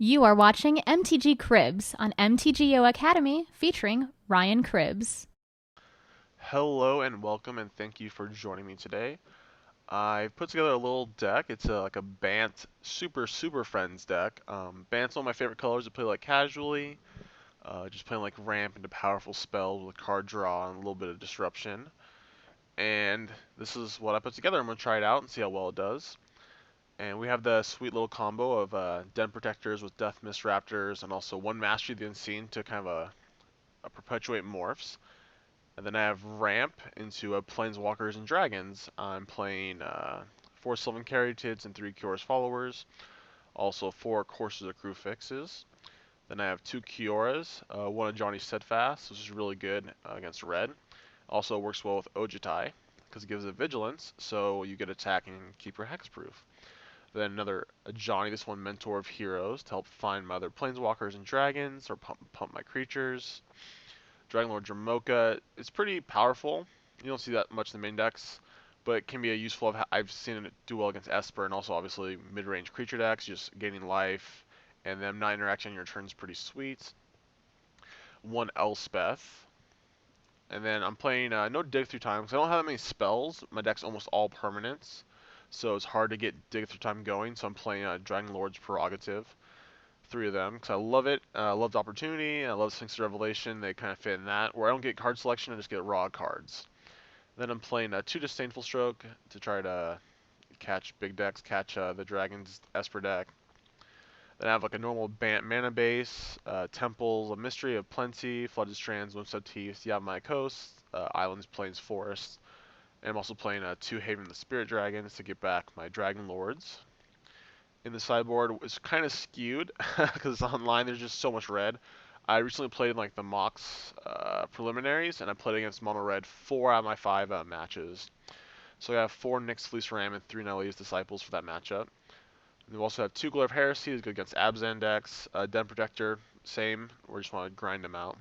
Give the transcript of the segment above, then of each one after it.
You are watching MTG Cribs on MTGO Academy featuring RYANCRABBS. Hello and welcome and thank you for joining me today. I've put together a little deck. It's like a Bant Super Friends deck. Bant's one of my favorite colors to play like casually, just playing like ramp into powerful spells with card draw and a little bit of disruption. And this is what I put together. I'm going to try it out and see how well it does. And we have the sweet little combo of Den Protectors with Death Mist Raptors and also one Mastery of the Unseen to kind of a perpetuate morphs. And then I have Ramp into Planeswalkers and Dragons. I'm playing 4 Sylvan Caryatids and 3 Kiora's Followers. Also 4 Courses of Crucifixes. Then I have 2 Kioras, 1 of Johnny Steadfast, which is really good against red. Also works well with Ojitai, because it gives it Vigilance, so you get attacking and keep your hexproof. Then another Johnny, this one Mentor of Heroes, to help find my other Planeswalkers and Dragons, or pump my creatures. Dragonlord Dramoka is pretty powerful. You don't see that much in the main decks, but it can be a useful. I've seen it do well against Esper and also obviously mid-range creature decks, just gaining life, and them not interacting on your turn is pretty sweet. One Elspeth, and then I'm playing no Dig Through Time because I don't have that many spells. My deck's almost all permanents, so it's hard to get Dig Through Time going. So I'm playing Dragonlord's Prerogative. 3 of them because I love it. I love the opportunity. I love Sphinx Revelation. They kind of fit in that. Where I don't get card selection, I just get raw cards. Then I'm playing 2 Disdainful Stroke to try to catch big decks, catch the Dragon's Esper deck. Then I have like a normal mana base, Temples, a Mystery of Plenty, Flooded Strands, Wimpsub Teeth, Yavimaya Coast, Islands, Plains, Forests. And I'm also playing 2 Haven the Spirit Dragons to get back my Dragon Lords. In the sideboard is kind of skewed because online there's just so much red. I recently played in like the Mox preliminaries, and I played against mono red 4 out of my 5 matches. So I have 4 Nyx Fleece Ram and 3 Nelly's Disciples for that matchup. And we also have 2 Glare of Heresy, is good against Abzan decks. Den Protector, same. We just want to grind them out.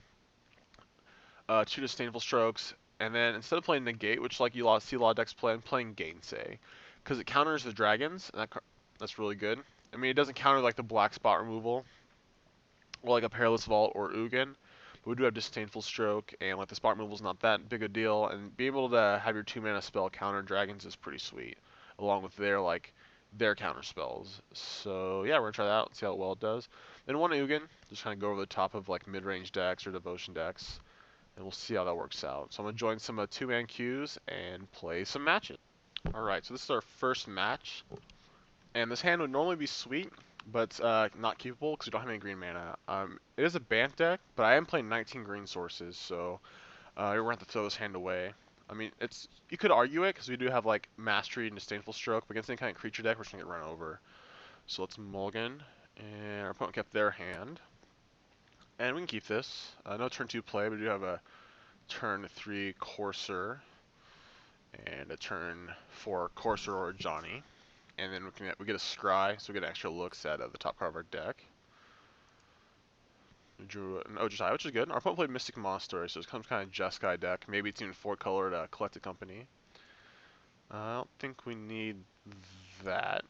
2 Disdainful Strokes, and then instead of playing Negate, which like you see a lot of decks play, I'm playing Gainsay because it counters the dragons, and that's really good. I mean, it doesn't counter like the black spot removal, or like a Perilous Vault or Ugin, but we do have Disdainful Stroke, and like the spot removal is not that big a deal, and being able to have your 2 mana spell counter dragons is pretty sweet, along with their counter spells. So yeah, we're gonna try that out, see how well it does. Then one Ugin, just kind of go over the top of like mid-range decks or devotion decks, and we'll see how that works out. So I'm gonna join some 2-man queues and play some matches. All right, so this is our first match. And this hand would normally be sweet, but not keepable because we don't have any green mana. It is a Bant deck, but I am playing 19 green sources, so we're going to have to throw this hand away. I mean, you could argue it because we do have like Mastery and Disdainful Stroke, but against any kind of creature deck, we're just going to get run over. So let's mulligan, and our opponent kept their hand. And we can keep this. No turn 2 play, but we do have a turn 3 Courser, and a turn 4 Courser or Johnny. And then we get a Scry, so we get extra looks at the top card of our deck. We drew an Ojitai, which is good. Our opponent played Mystic Monastery, so it's some kind of Jeskai deck. Maybe it's even 4-colored Collected Company. I don't think we need that.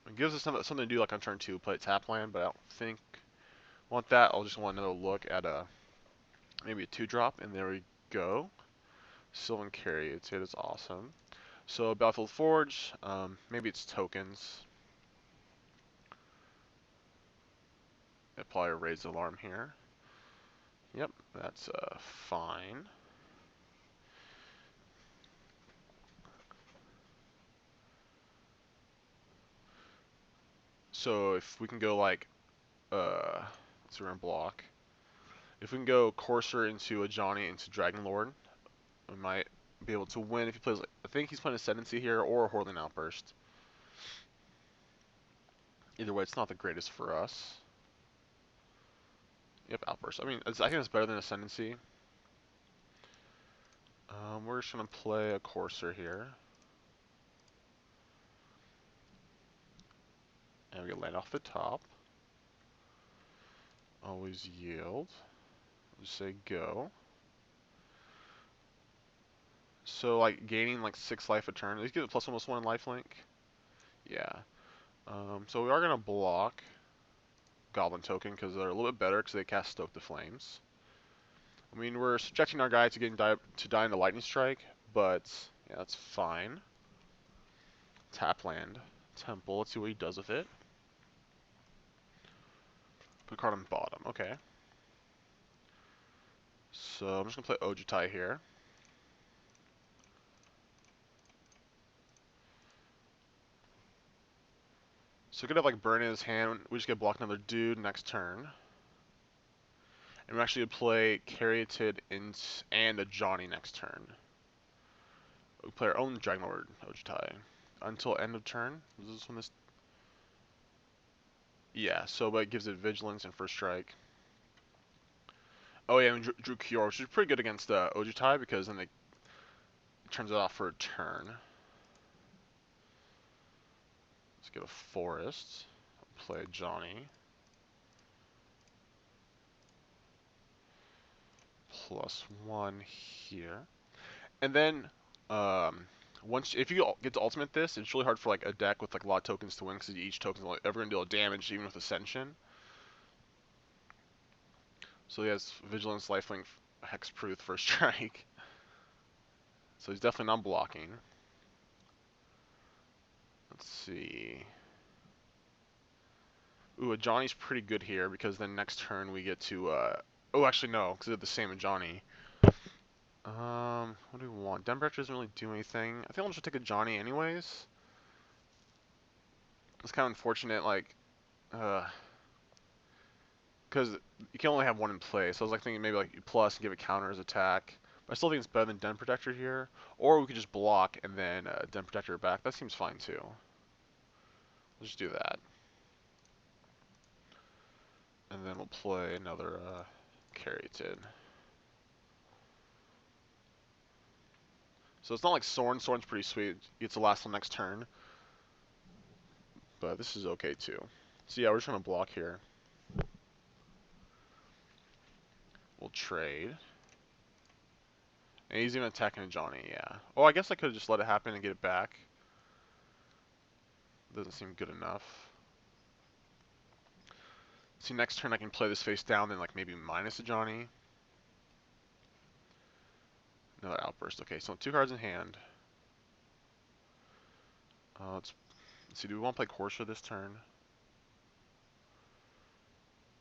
It gives us something to do like on turn 2, play tap land, but I don't think want that. I'll just want another look at maybe a 2-drop, and there we go. Sylvan Caryatid, it is awesome. So Battlefield Forge, maybe it's tokens. Apply a raise alarm here. Yep, that's fine. So if we can go like, let's see, we're gonna block. If we can go Courser into a Johnny into Dragonlord, we might be able to win if he plays. I think he's playing Ascendancy here or a Whirling Outburst. Either way, it's not the greatest for us. Yep, Outburst. I mean, I think it's better than Ascendancy. We're just gonna play a Courser here, and we get land off the top. Always yield. Just say go. So like gaining like 6 life a turn. These give it plus +1/+1 lifelink. Yeah. So we are gonna block. Goblin token because they're a little bit better because they cast Stoke the Flames. I mean, we're subjecting our guy to getting to die in the Lightning Strike, but yeah, that's fine. Tap land. Temple. Let's see what he does with it. Put a card on bottom. Okay. So I'm just going to play Ojutai here. So we could have like Burn in his hand. We just get block another dude next turn. And we're actually going to play Caryatid and a Johnny next turn. We play our own Dragonlord Ojutai. Until end of turn. Is this when this... Yeah, so but it gives it Vigilance and First Strike. Oh yeah, and drew Cure, which is pretty good against Ojutai because then it turns it off for a turn. Let's get a Forest. Play Johnny. +1 here. And then, if you get to ultimate this, it's really hard for like a deck with like a lot of tokens to win because each token's only ever gonna deal damage even with Ascension. So he has Vigilance, Lifelink, Hexproof, First Strike. So he's definitely not blocking. Let's see. Ooh, a Johnny's pretty good here because then next turn we get to, oh, actually no, because they're the same as Johnny. What do we want? Dembrecher doesn't really do anything. I think I'll just take a Johnny anyways. It's kind of unfortunate, like, because you can only have one in play. So I was like thinking maybe like you plus and give it counter as attack. But I still think it's better than Den Protector here. Or we could just block and then Den Protector back. That seems fine too. We'll just do that. And then we'll play another Caryatid. So it's not like Sorin. Sorin's pretty sweet. It gets the last one next turn. But this is okay too. So yeah, we're just going to block here. We'll trade. And he's even attacking a Johnny, yeah. Oh, I guess I could have just let it happen and get it back. Doesn't seem good enough. See, next turn I can play this face down, then like maybe minus a Johnny. Another Outburst. Okay, so 2 cards in hand. Let's see, do we want to play Courser this turn?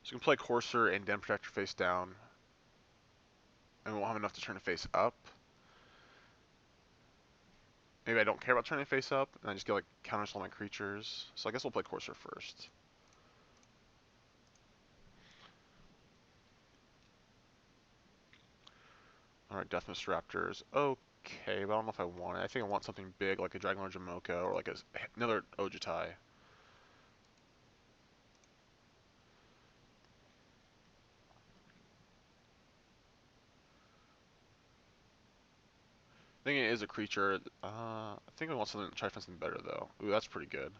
So we can play Courser and Den Protector face down. And we won't have enough to turn it face up. Maybe I don't care about turning it face up, and I just get like counters all my creatures. So I guess we'll play Courser first. Alright, Deathmist Raptors. Okay, but I don't know if I want it. I think I want something big like a Dragonlord Jamoka or like another Ojutai. I think it is a creature. I think I want something, try something better though. Ooh, that's pretty good.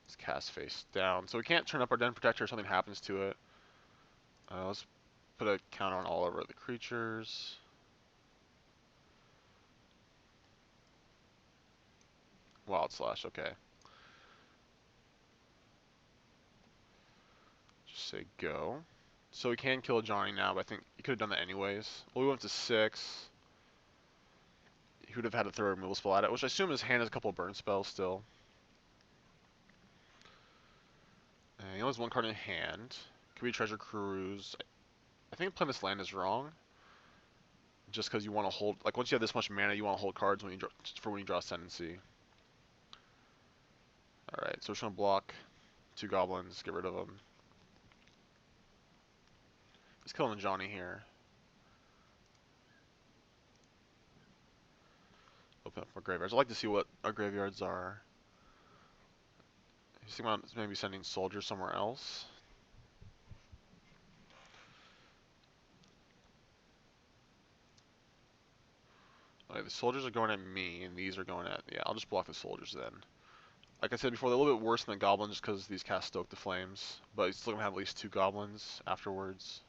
Let's cast face down. So we can't turn up our Den Protector if something happens to it. Let's put a counter on all of our other creatures. Wild Slash, okay. Just say go. So we can kill a Johnny now, but I think he could have done that anyways. Well, we went to 6. He would have had to throw a removal spell at it, which I assume his hand has a couple of burn spells still. And he only has 1 card in hand. Could be Treasure Cruise. I think playing this land is wrong. Just because you want to hold, like once you have this much mana, you want to hold cards when you draw Ascendancy. All right, so we're just gonna block 2 goblins, get rid of them. Let's kill a Johnny here. Open up our graveyards. I'd like to see what our graveyards are. You think about maybe sending soldiers somewhere else. Okay, the soldiers are going at me, and these are going at... Yeah, I'll just block the soldiers then. Like I said before, they're a little bit worse than the goblins just because these cast Stoke the Flames. But he's still going to have at least 2 goblins afterwards.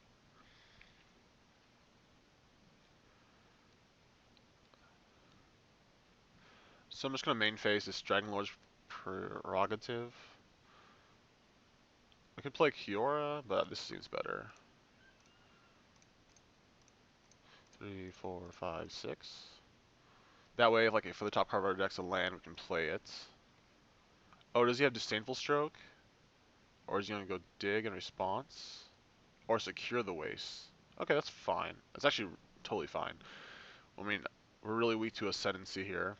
So I'm just going to main phase this Dragonlord's Prerogative. I could play Kiora, but this seems better. 3, 4, 5, 6. That way, if for the top card of our deck's a land, we can play it. Oh, does he have Disdainful Stroke? Or is he gonna go dig in response? Or secure the waste? Okay, that's fine. That's actually totally fine. I mean, we're really weak to Ascendancy here.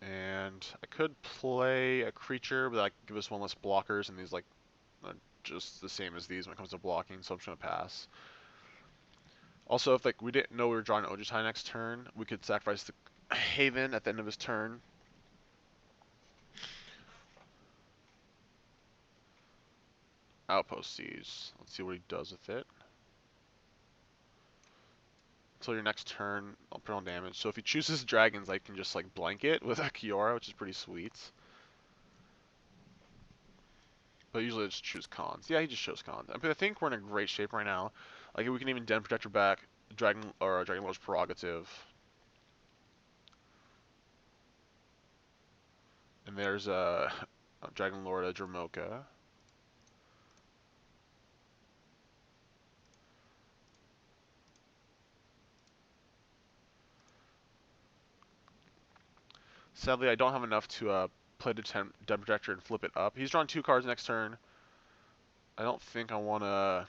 And I could play a creature, but that could give us one less blockers, and these just the same as these when it comes to blocking, so I'm just gonna pass. Also, if we didn't know we were drawing Ojutai next turn, we could sacrifice the Haven at the end of his turn. Outpost Siege. Let's see what he does with it. Until your next turn, I'll put on damage. So if he chooses dragons, I can just blanket with a Kiora, which is pretty sweet. But usually I just choose cons. Yeah, he just chose cons. I think we're in a great shape right now. We can even Den Protector back, Dragon Lord's Prerogative. And there's a Dragon Lord, a Dramoka. Sadly, I don't have enough to play the Den Protector and flip it up. He's drawing 2 cards next turn. I don't think I want to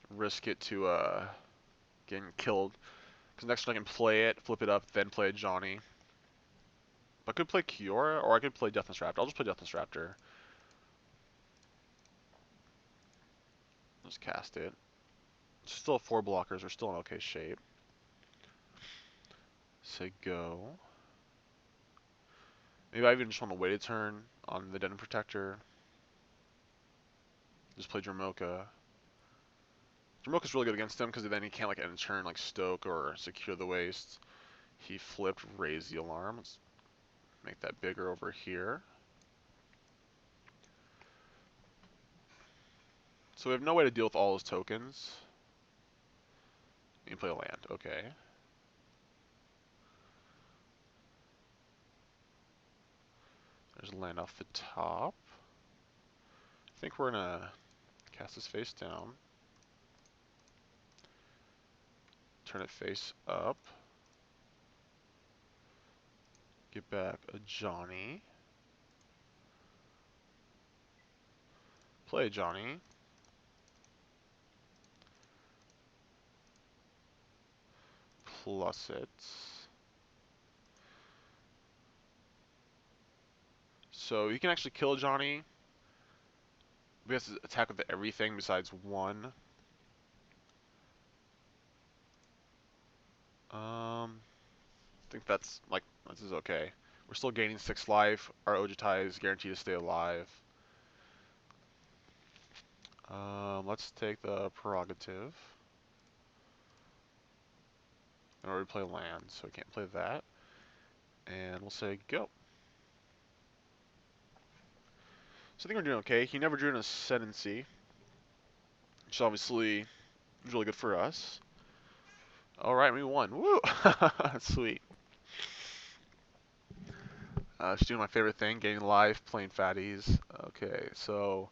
risk it to getting killed. Because next turn I can play it, flip it up, then play a Johnny. I could play Kiora, or I could play Deathless Raptor. I'll just play Deathless Raptor. Just cast it. Still 4 blockers. We're still in okay shape. Say go. Maybe I even just want to wait a turn on the Den Protector. Just play Dramoka. Dramoka's really good against him because then he can't end turn Stoke or Secure the Waste. He flipped Raise the Alarm. Let's make that bigger over here. So we have no way to deal with all his tokens. You can play a land. Okay. There's a land off the top. I think we're gonna cast this face down. Turn it face up. Get back a Johnny. Play Johnny. Plus it. So you can actually kill Johnny. We have to attack with everything besides 1. I think that's this is okay. We're still gaining 6 life. Our Ojutai is guaranteed to stay alive. Let's take the Prerogative. In order to play land, so we can't play that. And we'll say go. So I think we're doing okay. He never drew an Ascendancy, which obviously is really good for us. Alright, we won. Woo! Sweet. Just doing my favorite thing, getting live, playing fatties. Okay, so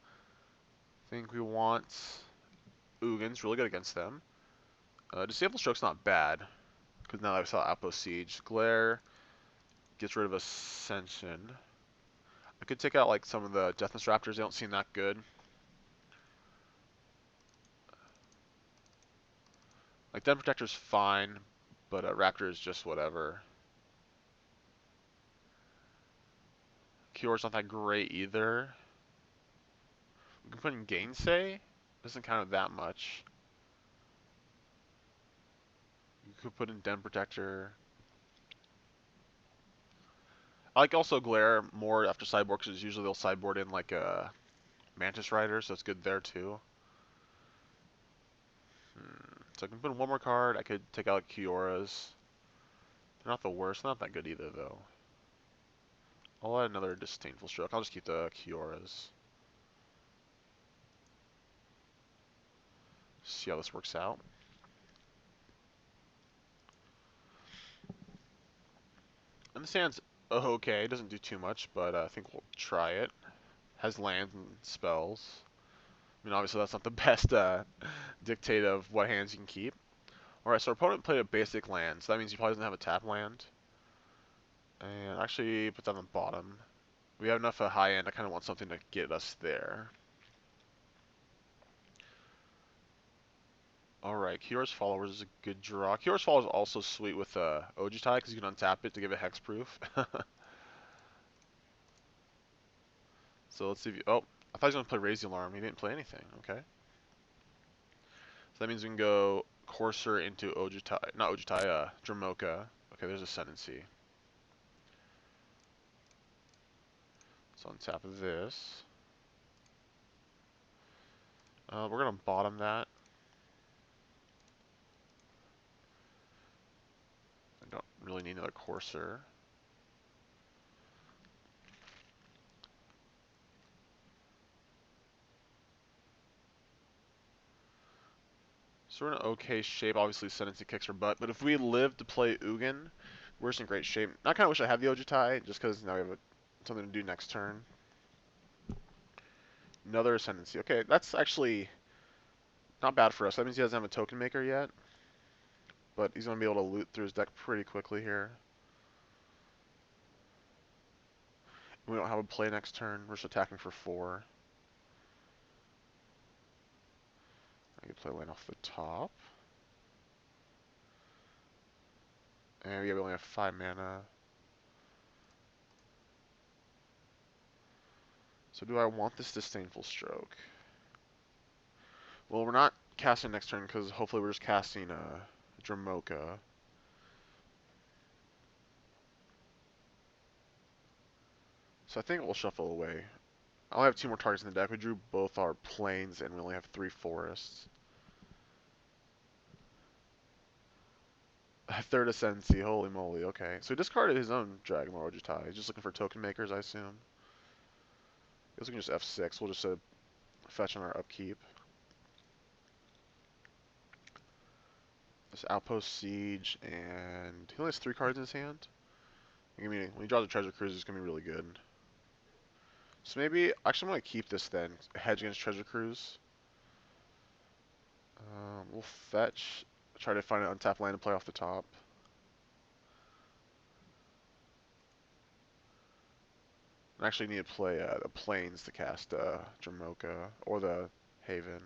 I think we want Ugin's really good against them. Disable Stroke's not bad, because now that I saw Outpost Siege. Glare gets rid of Ascension. I could take out some of the Deathless Raptors, they don't seem that good. Den Protector's fine, but Raptor is just whatever. Cure's not that great either. We can put in Gainsay. Doesn't count that much. You could put in Den Protector. I like also Glare more after sideboard because usually they'll sideboard in a Mantis Rider, so it's good there too. So I can put in one more card. I could take out Kiora's. They're not the worst. They're not that good either though. I'll add another Disdainful Stroke. I'll just keep the Kiora's. See how this works out. And this hand's Okay, doesn't do too much, but I think we'll try it. Has lands and spells. I mean, obviously that's not the best dictate of what hands you can keep. Alright, so our opponent played a basic land, so that means he probably doesn't have a tap land. And actually put that on the bottom. We have enough high end, I kind of want something to get us there. Alright, Kiyora's Followers is a good draw. Kiyora's Followers is also sweet with Ojutai, because you can untap it to give it hexproof. So let's see if you... Oh, I thought he was going to play Raise the Alarm. He didn't play anything. Okay. So that means we can go Courser into Ojutai. Not Ojutai, Dramoka. Okay, there's Ascendancy. So on top of this, we're going to bottom that. I don't really need another Courser. So we're in an okay shape. Obviously, Ascendancy kicks our butt. But if we live to play Ugin, we're just in great shape. I kind of wish I had the Ojutai, just because now we have something to do next turn. Another Ascendancy. Okay, that's actually not bad for us. That means he doesn't have a token maker yet. But he's going to be able to loot through his deck pretty quickly here. We don't have a play next turn. We're just attacking for 4. I can play land off the top. And we only have 5 mana. So do I want this Disdainful Stroke? Well, we're not casting next turn because hopefully we're just casting Dramoka. So I think we'll shuffle away. I only have 2 more targets in the deck. We drew both our plains and we only have 3 forests. Third Ascendancy, holy moly, okay. So he discarded his own Dragonlord Ojutai. He's just looking for token makers, I assume. I guess we can just F6. We'll just fetch on our upkeep. This Outpost Siege, and he only has 3 cards in his hand. I mean, when he draws a Treasure Cruise, it's going to be really good. So maybe, actually I'm going to keep this then, hedge against Treasure Cruise. We'll fetch, try to find an untapped land to play off the top. I actually need to play the Plains to cast Dramoka, or the Haven.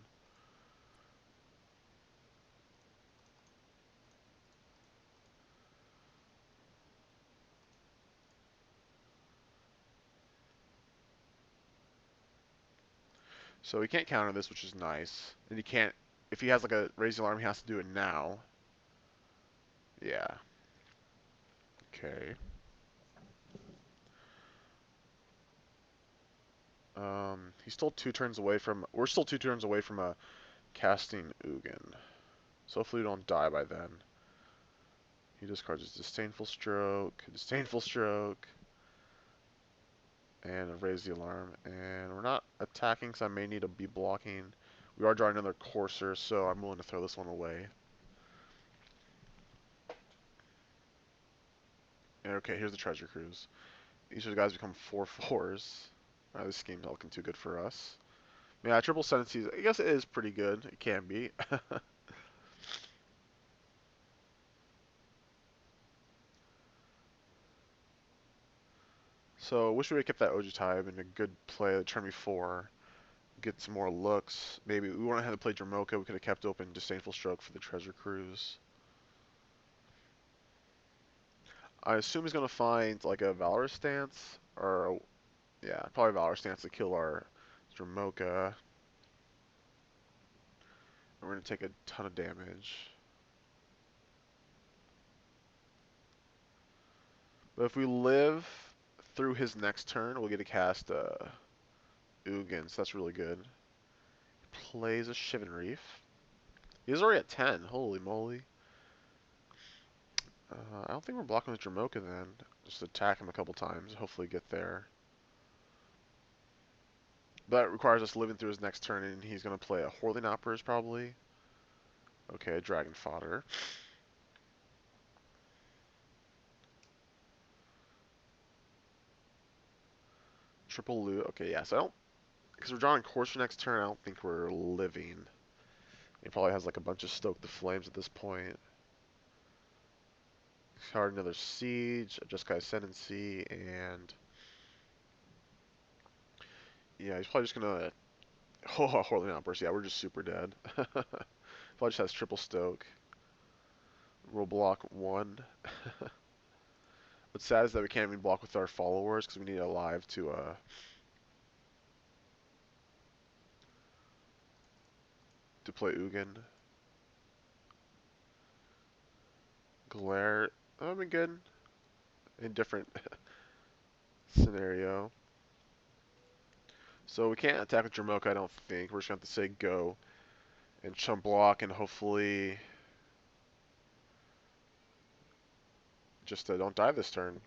So he can't counter this, which is nice. And he can't, if he has like a Raise the Alarm, he has to do it now. Yeah. Okay. He's still 2 turns away from, we're still 2 turns away from casting Ugin. So hopefully we don't die by then. He discards his Disdainful Stroke, and Raise the Alarm. And we're not attacking because I may need to be blocking. We are drawing another Courser, so I'm willing to throw this one away. And okay, here's the Treasure Cruise. Each of the guys become 4/4s. This scheme's not looking too good for us. Yeah, triple Ascendancy, I guess it is pretty good. It can be. So, wish we would have kept that Ojutai. Been a good play the turn before. Get some more looks. Maybe we wouldn't have to play Dramoka. We could have kept open Disdainful Stroke for the Treasure Cruise. I assume he's going to find like a Valor Stance. Or, yeah, probably Valor Stance to kill our Dramoka. We're going to take a ton of damage. But if we live through his next turn, we'll get to cast Ugin, so that's really good. Plays a Shivan Reef. He's already at 10. Holy moly. I don't think we're blocking with Dramoka then. Just attack him a couple times. Hopefully get there. But that requires us living through his next turn, and he's going to play a Whirling Operas probably. Okay, Dragon Fodder. Triple loot. Okay, yeah. So I don't, because we're drawing Courser next turn. I don't think we're living. He probably has like a bunch of Stoke the Flames at this point. Card another Siege, Jeskai Ascendancy, and yeah, he's probably just gonna. Oh, Horley Outburst. Yeah, we're just super dead. Probably just has triple Stoke. We'll block one. What's sad is that we can't even block with our followers because we need alive to play Ugin. Glare. I mean, good. Indifferent scenario. So we can't attack with Jamoke, I don't think. We're just going to have to say go and chump block and hopefully just don't die this turn.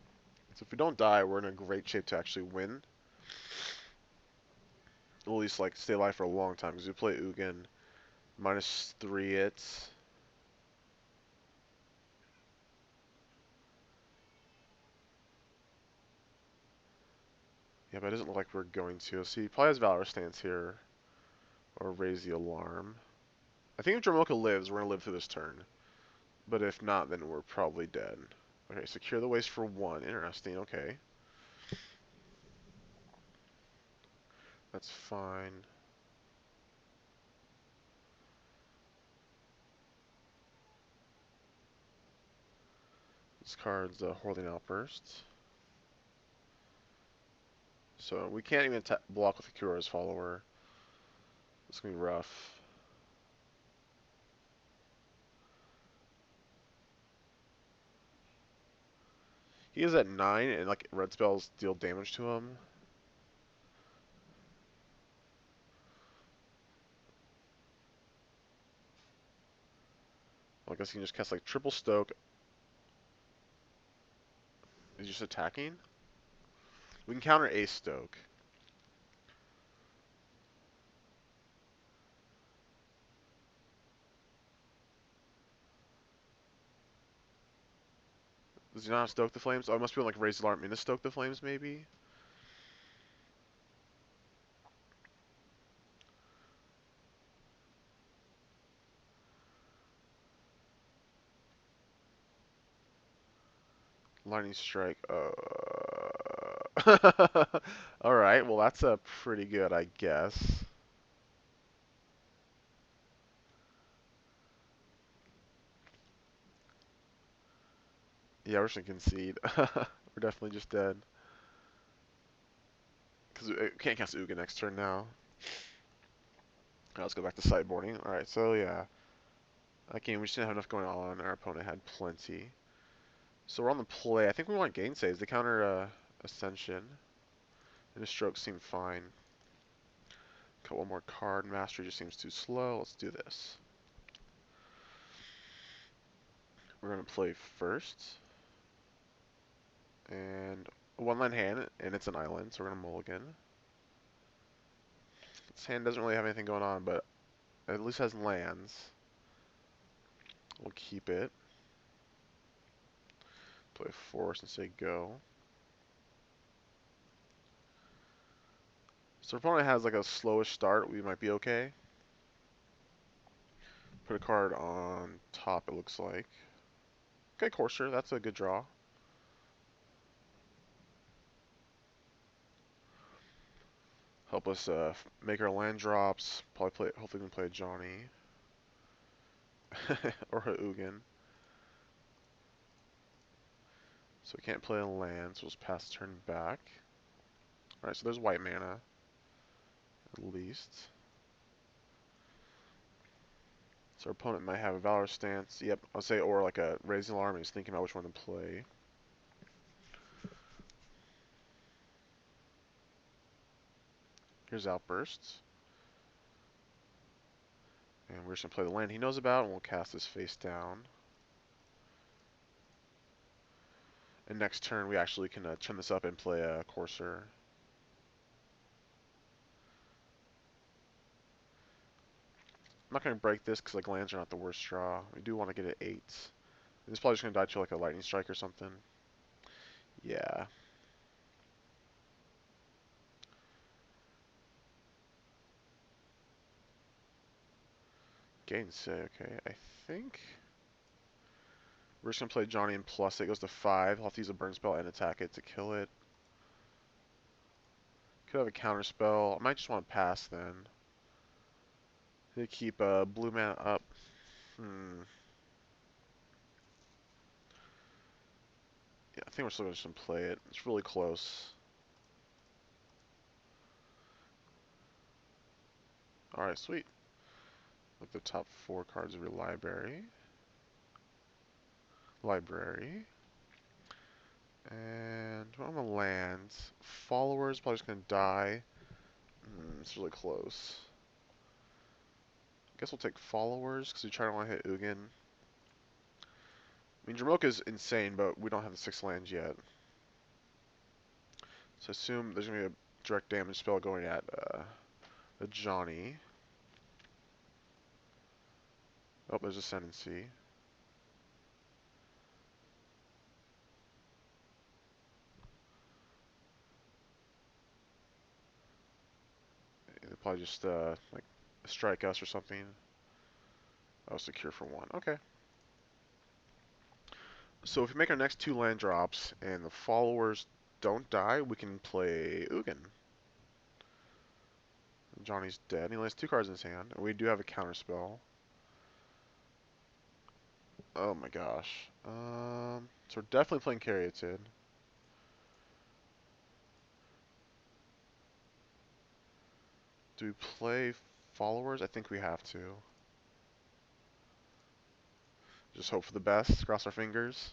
So if we don't die, we're in a great shape to actually win. At least like stay alive for a long time because we play Ugin. -3 it. Yeah, but it doesn't look like we're going to. See, he probably has Valor Stance here. Or raise the alarm. I think if Dromoka lives, we're going to live through this turn. But if not, then we're probably dead. Okay, secure the waste for 1. Interesting, okay. That's fine. This card's Holding Outburst. So we can't even block with Akira's follower. It's going to be rough. He is at 9, and like red spells deal damage to him. Well, I guess he can just cast like triple Stoke. Is he just attacking? We can counter Ace Stoke. Does he not have Stoke the Flames? Oh, it must be like Raise the Alarm into Stoke the Flames, maybe? Lightning Strike. Alright, well that's pretty good, I guess. Yeah, we're just gonna concede. We're definitely just dead. Because we can't cast Uga next turn now. Alright, let's go back to sideboarding. Alright, so yeah. That game, we just didn't have enough going on. Our opponent had plenty. So we're on the play. I think we want gainsaves. They counter Ascension. And his strokes seem fine. Cut one more card. Mastery just seems too slow. Let's do this. We're going to play first. And a one-line hand, and it's an island, so we're going to mulligan. This hand doesn't really have anything going on, but it at least has lands. We'll keep it. Play force and say go. So if our opponent has like a slowish start, we might be okay. Put a card on top, it looks like. Okay, Courser, that's a good draw. Help us make our land drops. Probably play. Hopefully, we can play a Johnny or a Ugin. So we can't play a land, so we'll just pass the turn back. All right, so there's white mana at least. So our opponent might have a Valor Stance. Yep, I'll say or like a Raising Alarm. He's thinking about which one to play. Here's Outbursts. And we're just going to play the land he knows about, and we'll cast this face down. And next turn, we actually can turn this up and play a Courser. I'm not going to break this because like lands are not the worst draw. We do want to get an 8. This is probably just going to die to like a Lightning, strike or something. Yeah. Gainsay, okay. I think we're just gonna play Johnny and plus it goes to 5. I'll have to use a burn spell and attack it to kill it. Could have a counter spell. I might just want to pass then. They keep blue mana up. Yeah, I think we're still gonna just play it. It's really close. Alright, sweet. Look at the top 4 cards of your library. And on the lands. Followers probably just gonna die. It's really close. I guess we'll take followers because we try to want to hit Ugin. I mean, Jamoka's insane, but we don't have the 6 lands yet. So I assume there's going to be a direct damage spell going at a Johnny. Oh, there's Ascendancy. They'll probably just like strike us or something. Oh, secure for 1. Okay. So if we make our next 2 land drops and the followers don't die, we can play Ugin. Johnny's dead. He only has 2 cards in his hand. And we do have a counter spell. Oh my gosh. So we're definitely playing Caryatid. Do we play followers? I think we have to. Just hope for the best. Cross our fingers.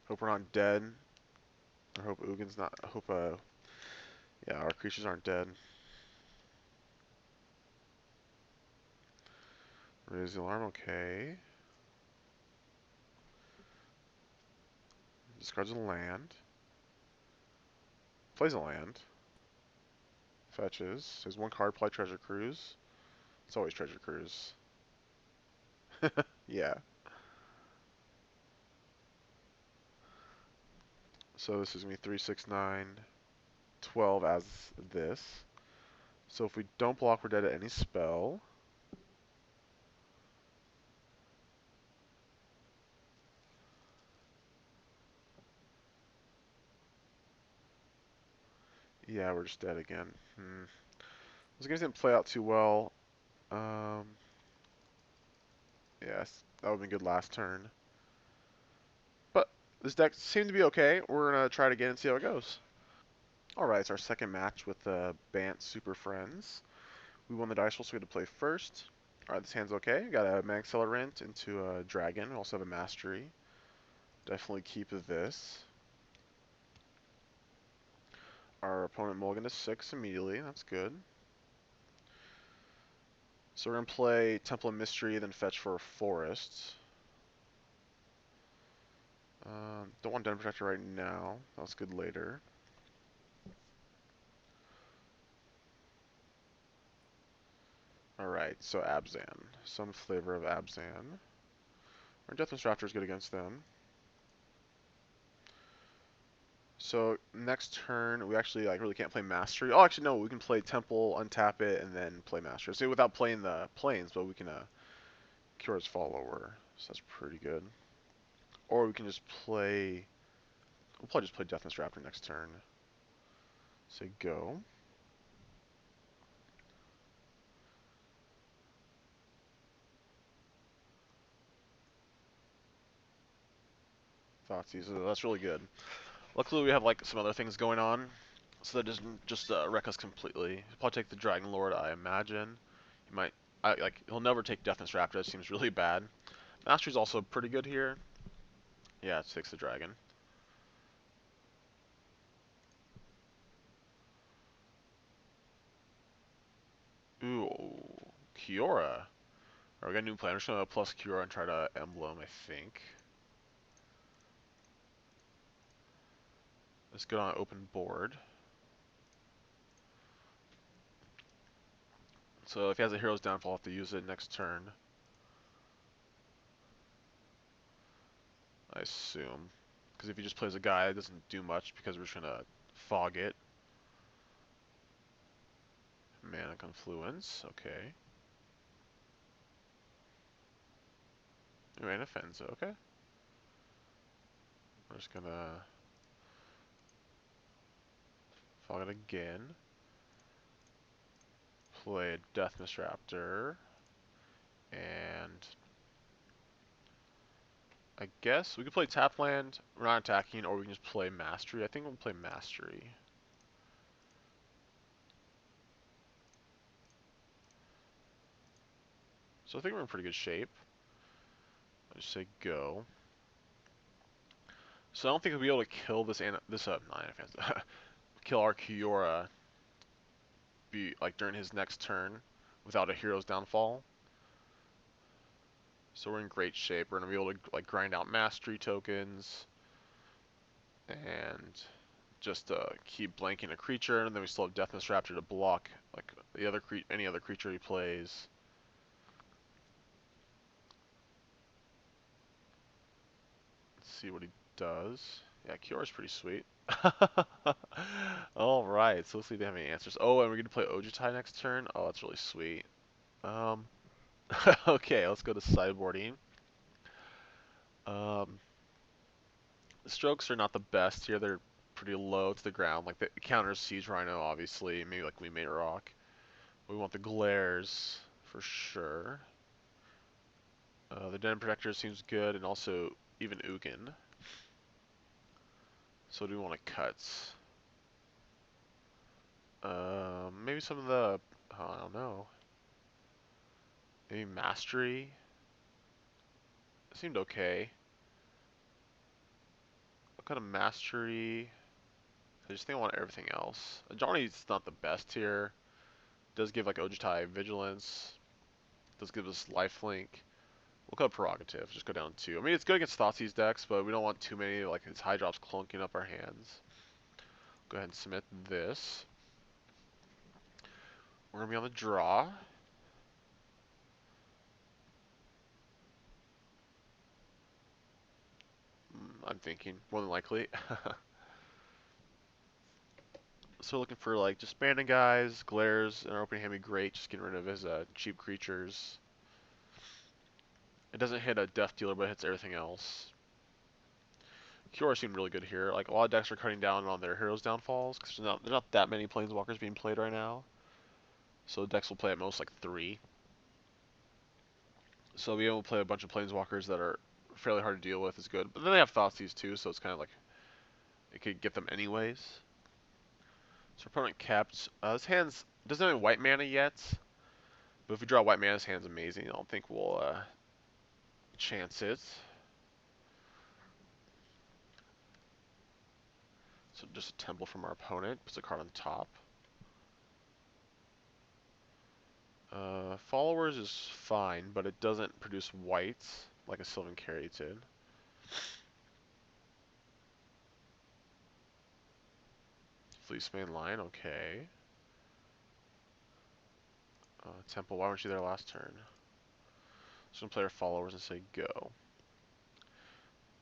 Hope we're not dead. I hope Ugin's not. I hope, yeah, our creatures aren't dead. Raise the alarm, okay. Discards a land. Plays a land. Fetches. Has 1 card, play Treasure Cruise. It's always Treasure Cruise. Yeah. So this is going to be 3, 6, 9, 12 as this. So if we don't block, we're dead at any spell. Yeah, we're just dead again. This game didn't play out too well. Yes, that would have been good last turn. But this deck seemed to be okay. We're going to try it again and see how it goes. Alright, it's our second match with the Bant Super Friends. We won the dice roll, so we had to play first. Alright, this hand's okay. We got a Mag Accelerant into a Dragon. We also have a Mastery. Definitely keep this. Our opponent mulliganed to 6 immediately. That's good. So we're going to play Temple of Mystery, then fetch for a Forest. Don't want Den Protector right now. That's good later. Alright, so Abzan. Some flavor of Abzan. Our Deathless Raptor is good against them. So next turn, we actually really can't play Mastery. Oh, actually no, we can play Temple, untap it, and then play Mastery. So without playing the Plains, but we can cure its follower. So that's pretty good. Or we can just play. We'll probably just play Deathless Raptor next turn. Say go. Thoughtseize. So that's really good. Luckily, we have some other things going on, so that doesn't just wreck us completely. He'll probably take the Dragon Lord, I imagine. He might. He'll never take Deathless Raptor. That seems really bad. Mastery's also pretty good here. Yeah, it takes the Dragon. Ooh, Kiora. Alright, we got a new plan. I'm just gonna plus Kiora and try to Emblem, I think. Let's go on open board. So if he has a Hero's Downfall, I'll have to use it next turn. I assume. Because if he just plays a guy, it doesn't do much because we're just gonna fog it. Mana Confluence, okay. Mana Fenza, okay. We're just gonna fog it again. Play a Death Raptor. And I guess we could play tap land. We're not attacking, or we can just play Mastery. I think we'll play Mastery. So I think we're in pretty good shape. I just say go. So I don't think we'll be able to kill this kill our Kiora like during his next turn without a hero's downfall. So we're in great shape. We're gonna be able to like grind out mastery tokens and just keep blanking a creature, and then we still have Deathness Raptor to block like any other creature he plays. Let's see what he does. Yeah, Kiora's pretty sweet. Alright, so let's see if they have any answers. Oh, and we're gonna play Ojutai next turn? Oh, that's really sweet. Okay, let's go to sideboarding. The strokes are not the best here. They're pretty low to the ground. Like, the counters Siege Rhino, obviously. Maybe, like, we made rock. We want the glares, for sure. The Den Protector seems good, and also even Ugin. So do we want to cut? Maybe some of the... I don't know. Maybe Mastery? It seemed okay. What kind of Mastery? I just think I want everything else. Johnny's not the best here. Does give like Ojutai Vigilance. Does give us Lifelink. We'll go Prerogative. Just go down 2. I mean, it's good against Thoughtseize decks, but we don't want too many, like his high drops clunking up our hands. Go ahead and submit this. We're going to be on the draw. I'm thinking, more than likely. So looking for like just banding guys, glares, and our opening hand would be great. Just getting rid of his cheap creatures. It doesn't hit a death dealer, but it hits everything else. Kiora seemed really good here. Like, a lot of decks are cutting down on their heroes' downfalls, because there's not that many planeswalkers being played right now. So the decks will play at most like 3. So being able to play a bunch of planeswalkers that are fairly hard to deal with is good. But then they have Thoughtseize too, so it's kind of like it could get them anyways. So our opponent kept. His hands doesn't have any white mana yet, but if we draw white mana, his hand's amazing. I don't think we'll chance it. So just a temple from our opponent, puts a card on top. Followers is fine, but it doesn't produce whites like a Sylvan Carry did. Fleeceman Line, okay. Temple, why weren't you there last turn? Just gonna play our followers and say go.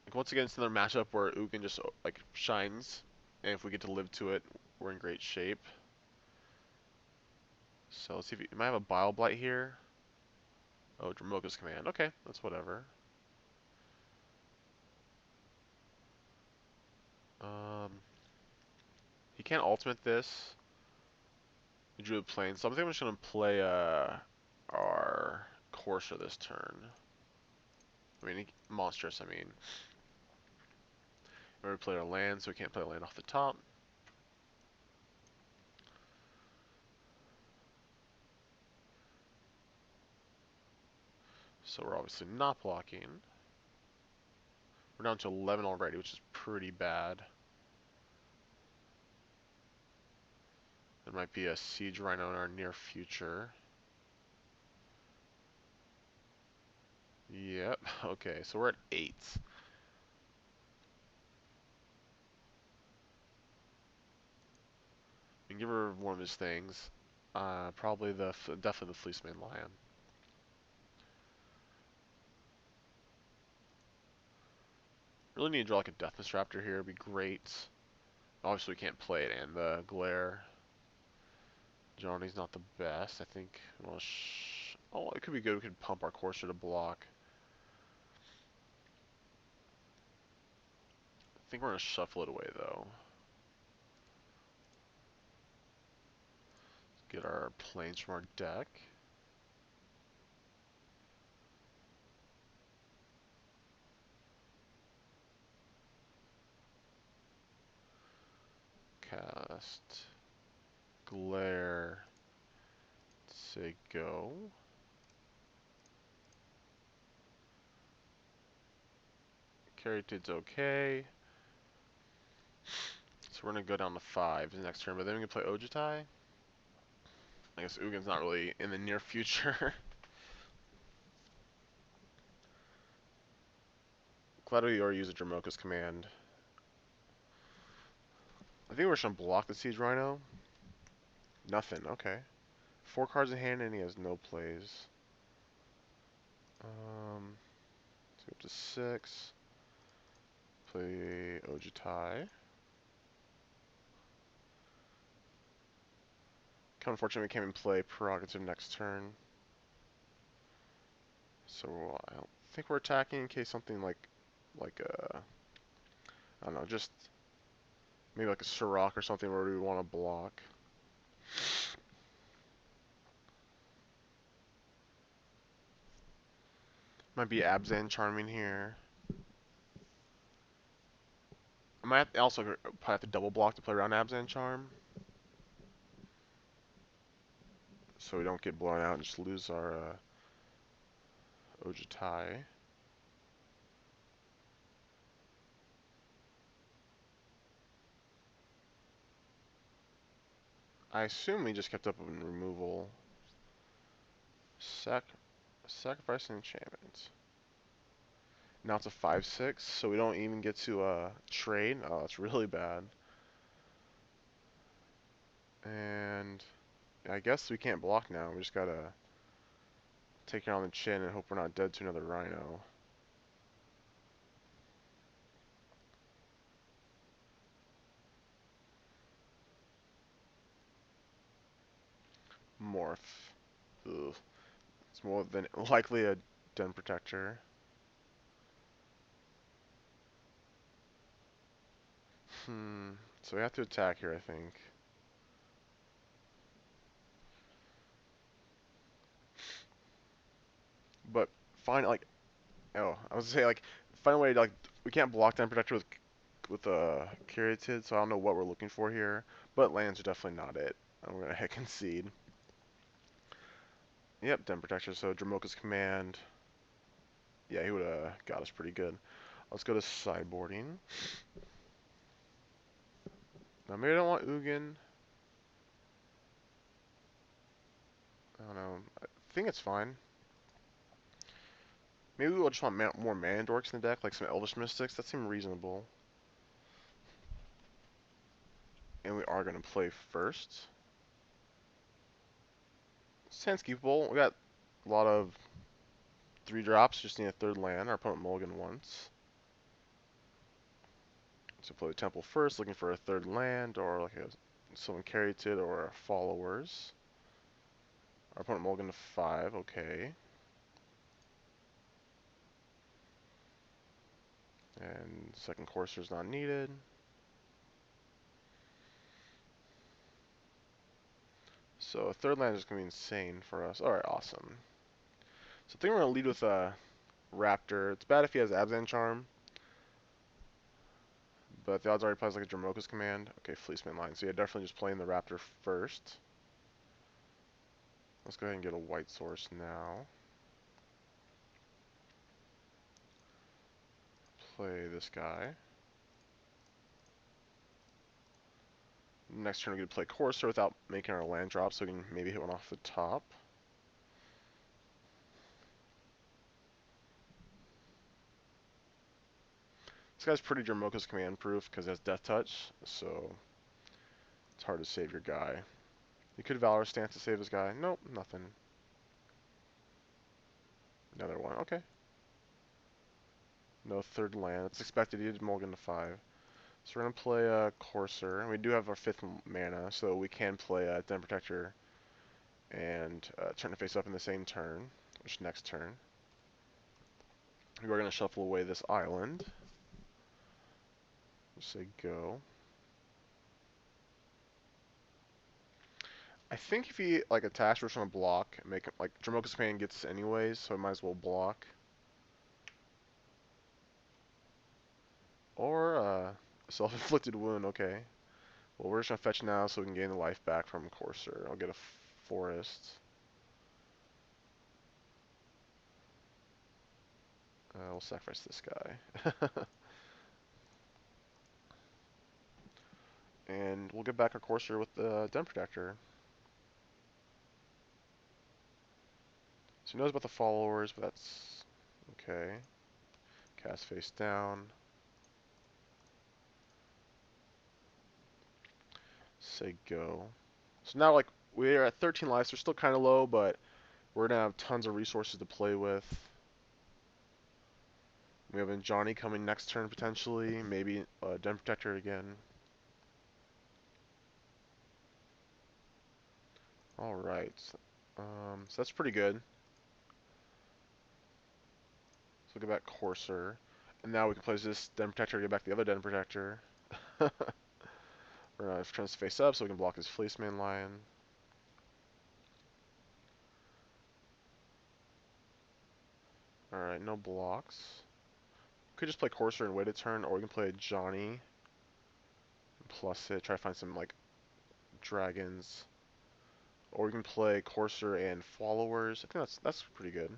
Like, once again, it's another matchup where Ugin just like shines, and if we get to live to it, we're in great shape. So let's see if he might have a Bile Blight here. Oh, Dramoka's Command. Okay, that's whatever. He can't ultimate this. He drew a plane, so I think I'm just gonna play our Corsair this turn. I mean, monstrous. I mean, we already played our land, so we can't play a land off the top. So we're obviously not blocking. We're down to 11 already, which is pretty bad. There might be a Siege Rhino in our near future. Yep, okay, so we're at 8. We can give her one of his things. Probably definitely the Fleeceman Lion. Really need to draw like a Deathness Raptor here, it'd be great. Obviously we can't play it, and the Glare. Johnny's not the best. I think. Well, oh, it could be good. We could pump our Courser to block. I think we're gonna shuffle it away though. Get our planes from our deck. Cast. Glare. Say go. Caryatid's okay. So we're gonna go down to 5 the next turn, but then we can play Ojutai. I guess Ugin's not really in the near future. Glad we already used a Dramoka's command. I think we're just gonna block the Siege Rhino. Nothing, okay. 4 cards in hand and he has no plays. Let's go up to 6. Play Ojutai. Kind of unfortunate we can't even play Prerogative next turn. So I don't think we're attacking in case something like I don't know, just maybe like a Sirach or something where we want to block. Might be Abzan Charming here. I might also probably have to double block to play around Abzan Charm. So we don't get blown out and just lose our Ojutai. I assume we just kept up in removal. Sacrifice an enchantment. Now it's a 5/6, so we don't even get to trade. Oh, that's really bad. And I guess we can't block now. We just gotta take it on the chin and hope we're not dead to another Rhino. Morph. Ugh. It's more than likely a Den Protector. So we have to attack here, I think. But find like, oh, I was gonna say like, find a way to like, we can't block Den Protector with a Caryatid, so I don't know what we're looking for here. But lands are definitely not it. I'm gonna hit concede. Yep, Den Protector. So Dramoka's command. Yeah, he would have got us pretty good. Let's go to sideboarding. Now maybe I don't want Ugin. I don't know. I think it's fine. Maybe we'll just want more mana dorks in the deck, like some Elvish Mystics. That seems reasonable. And we are going to play first. Sounds keepable. We got a lot of 3 drops, just need a 3rd land. Our opponent mulligan once. So play the Temple first, looking for a 3rd land, or like someone Caryatid or followers. Our opponent mulligan to 5, okay. And second Courser is not needed. So a 3rd land is going to be insane for us. Alright, awesome. So I think we're going to lead with a Raptor. It's bad if he has Abzan Charm. But the odds are he plays like a Dramoka's command. Okay, Fleeceman line. So yeah, definitely just playing the Raptor first. Let's go ahead and get a white source now. Play this guy. Next turn we're going to play Courser without making our land drop, so we can maybe hit one off the top. This guy's pretty Dramoka's command proof because it has Death Touch, so it's hard to save your guy. You could Valor Stance to save this guy. Nope, nothing. Another one, okay. No 3rd land. It's expected he did mulligan to 5. So we're going to play Courser, and we do have our 5th mana, so we can play Den Protector and turn to face up in the same turn, which next turn. We're going to shuffle away this island. Just say go. I think if he like attacks, we're just gonna block and make it like Dromoka's command gets anyways, so I might as well block. Or self-inflicted wound. Okay. Well, we're just gonna fetch now so we can gain the life back from Courser. I'll get a forest. We'll sacrifice this guy. And we'll get back our Courser with the Den Protector. So he knows about the followers, but that's okay. Cast face down. Say go. So now, like, we're at 13 lives. We're still kind of low, but we're gonna have tons of resources to play with. We have Johnny coming next turn potentially. Maybe Den Protector again. All right. So that's pretty good. So we'll get back Courser. And now we can place this Den Protector, get back the other Den Protector. We're going to turn this face up so we can block his Fleeceman Lion. Alright, no blocks. Could just play Courser and wait a turn, or we can play Johnny. Plus it, try to find some, like, dragons. Or we can play Courser and Followers. I think that's pretty good.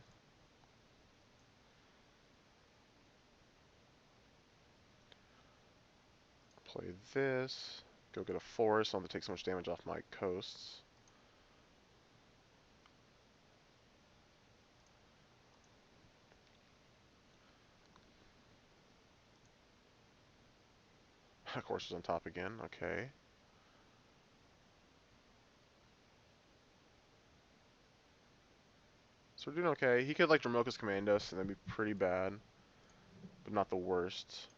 Play this. Go get a forest. I don't have to take so much damage off my coasts. Courser's on top again. Okay. So we're doing okay. He could like Dromoka's command us and that'd be pretty bad. But not the worst.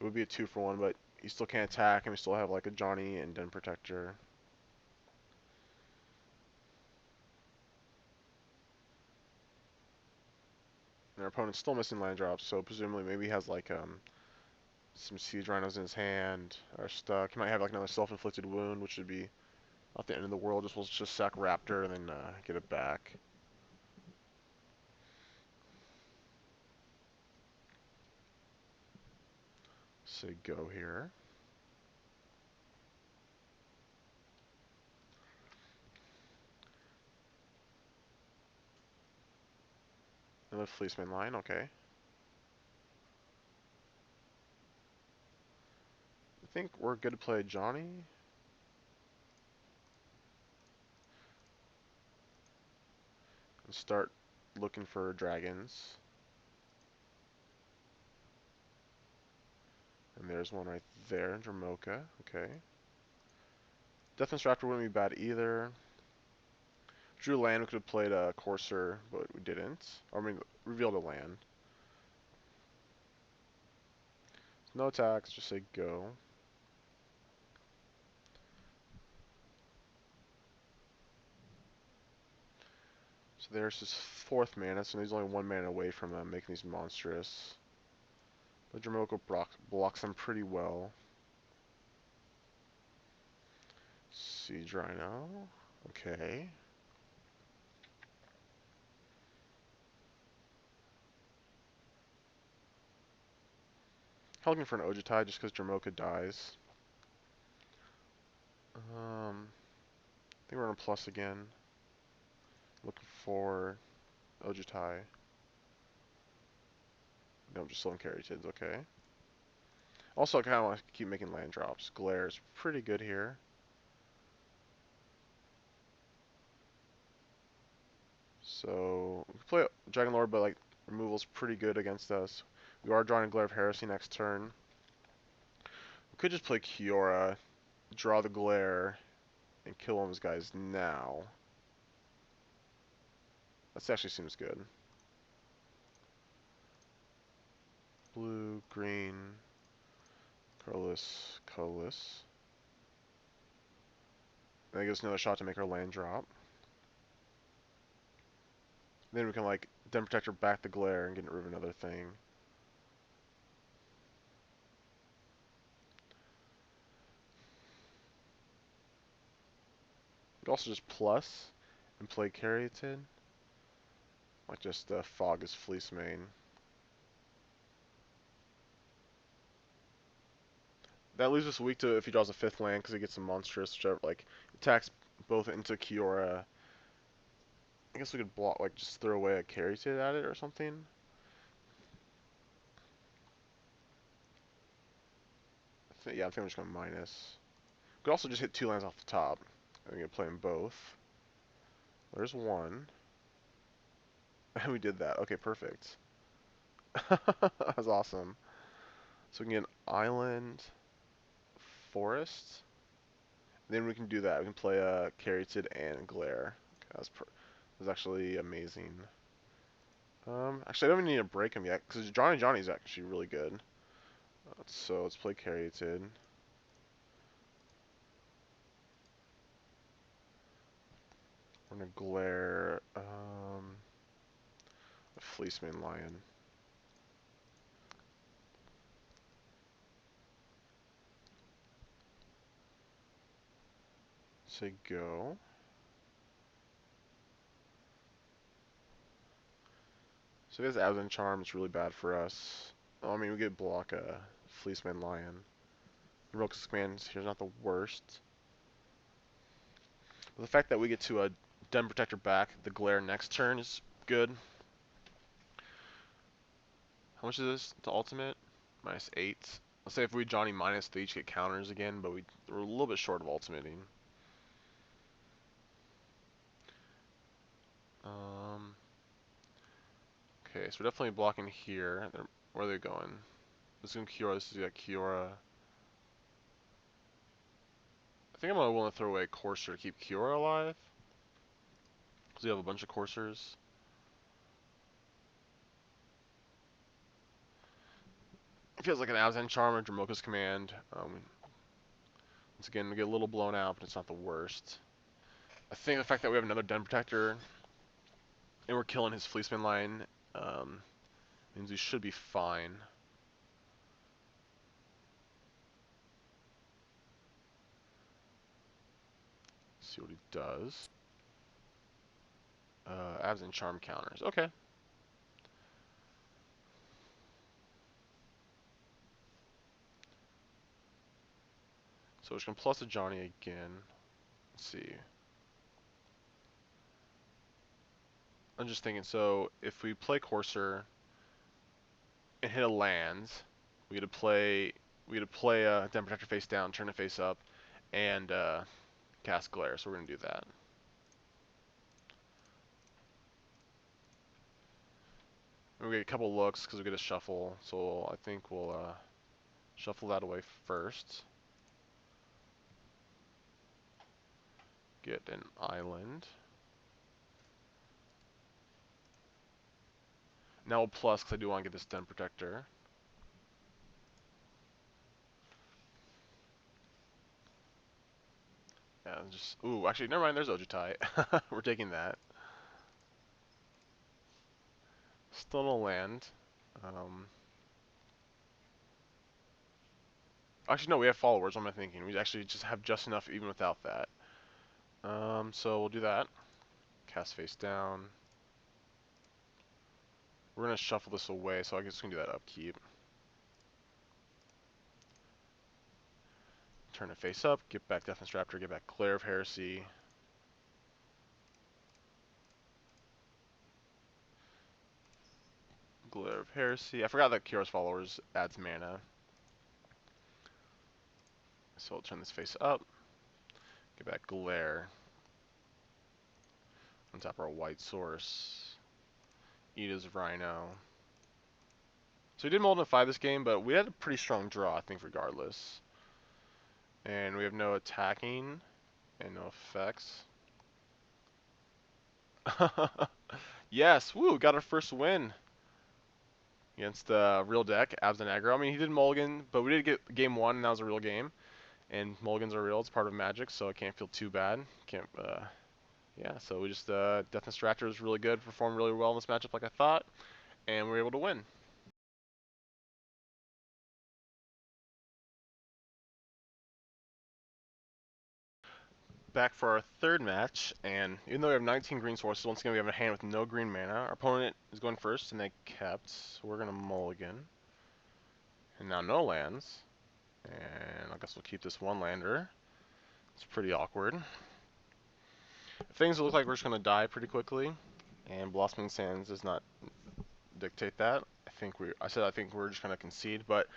It would be a 2-for-1, but he still can't attack and we still have like a Johnny and Den Protector. And our opponent's still missing land drops, so presumably maybe he has like some Siege Rhinos in his hand or stuck. He might have like another self-inflicted wound, which would be not the end of the world. We'll just sack Raptor and then get it back. Say go here. Another Fleeceman line, okay. I think we're good to play Johnny. And start looking for dragons. And there's one right there, Dromoka, okay. Deathmatch Raptor wouldn't be bad either. Drew land, we could have played a Courser, but we didn't. I mean, revealed a land. No attacks, just say go. So there's his 4th mana, so he's only 1 mana away from making these monstrous. But Dromoka blocks them pretty well. Siege Rhino, okay. I'm looking for an Ojutai just because Dromoka dies. I think we're on a plus again. Looking for Ojutai. No, just Sullen Caryatids, okay. Also, I kind of want to keep making land drops. Glare is pretty good here. So, we can play Dragon Lord, but like removal's pretty good against us. We are drawing a Glare of Heresy next turn. We could just play Kiora, draw the Glare, and kill one of those guys now. That actually seems good. Blue, green, colorless. That gives us another shot to make our land drop. Then we can like Den Protector back the glare and get rid of another thing. You can also just plus and play Caryatid. Like just fog his Fleece main. That leaves us weak to if he draws a 5th land because he gets a monstrous, whichever, like, attacks both into Kiora. I guess we could block, like, just throw away a Caryatid at it or something. Yeah, I think I'm just going to minus. We could also just hit 2 lands off the top. I'm going to play them both. There's one. And we did that. Okay, perfect. That was awesome. So we can get an island, forest. Then we can do that. We can play a Caryatid and Glare. Okay, that's actually amazing. Actually, I don't even need to break him yet, because Johnny's actually really good. So let's play Caryatid. We're gonna glare a Fleeceman Lion. Say go. So if he has Absent Charm, it's really bad for us. Oh, I mean, we could block a Fleeceman Lion. Roku's Command here's not the worst. But the fact that we get to a Den Protector back the glare next turn is good. How much is this to ultimate? -8. Let's say if we Johnny minus, they each get counters again, but we're a little bit short of ultimating. Okay, so we're definitely blocking here. Where are they going? This is going to Kiora. This is Kiora. I think I'm going to want to throw away Courser to keep Kiora alive. Because we have a bunch of Coursers. It feels like an Absent Charm or Dramoka's Command. Once again, we get a little blown out, but it's not the worst. I think the fact that we have another Den Protector and we're killing his Fleeceman line means we should be fine. Let's see what he does. Absent Charm counters. Okay. So we're just going to plus a Johnny again. Let's see. I'm just thinking, so if we play Courser and hit a land, we get to play Den Protector face down, turn it face up, and cast Glare. So we're gonna do that. And we get a couple looks because we get a shuffle. So I think we'll shuffle that away first. Get an island. Now we'll plus because I do want to get this Den Protector. Yeah, just ooh, actually, never mind. There's Ojutai. We're taking that. Still no land. Actually, no, we have followers. What am I thinking? We actually just have just enough even without that. So we'll do that. Cast face down. We're gonna shuffle this away, so I guess we can do that upkeep. Turn it face up, get back Deathless Raptor, get back Glare of Heresy. Glare of Heresy. I forgot that Kyora's Followers adds mana. So we'll turn this face up. Get back Glare. Untap our white source. Eat his Rhino. So we did mold in 5 this game, but we had a pretty strong draw, I think, regardless. And we have no attacking and no effects. Yes, woo, got our first win against the real deck, Abs and Aggro. I mean, he did mulligan, but we did get game 1, and that was a real game. And mulligans are real, it's part of Magic, so I can't feel too bad. Can't, Yeah, so we just Death Distractor is really good, performed really well in this matchup like I thought, and we were able to win. Back for our third match, and even though we have 19 green sources, once again we have a hand with no green mana. Our opponent is going first, and they kept, so we're gonna mulligan. And now no lands, and I guess we'll keep this one lander. It's pretty awkward. Things look like we're just gonna die pretty quickly, and Blossoming Sands does not dictate that. I think we're just gonna concede, but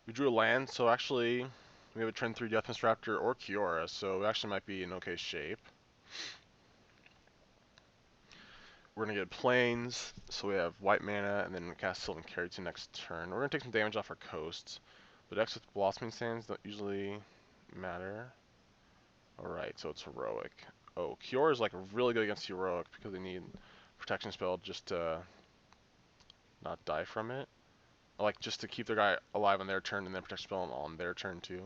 we drew a land, so actually we have a turn 3 Death Disruptor or Kiora, so it actually might be in okay shape. We're gonna get plains, so we have white mana, and then cast Sylvan Carry next turn. We're gonna take some damage off our coasts, but X with Blossoming Sands don't usually matter. Alright, so it's heroic. Oh, Kiora is like really good against heroic because they need protection spell just to not die from it. Like just to keep their guy alive on their turn and then protection spell on their turn too.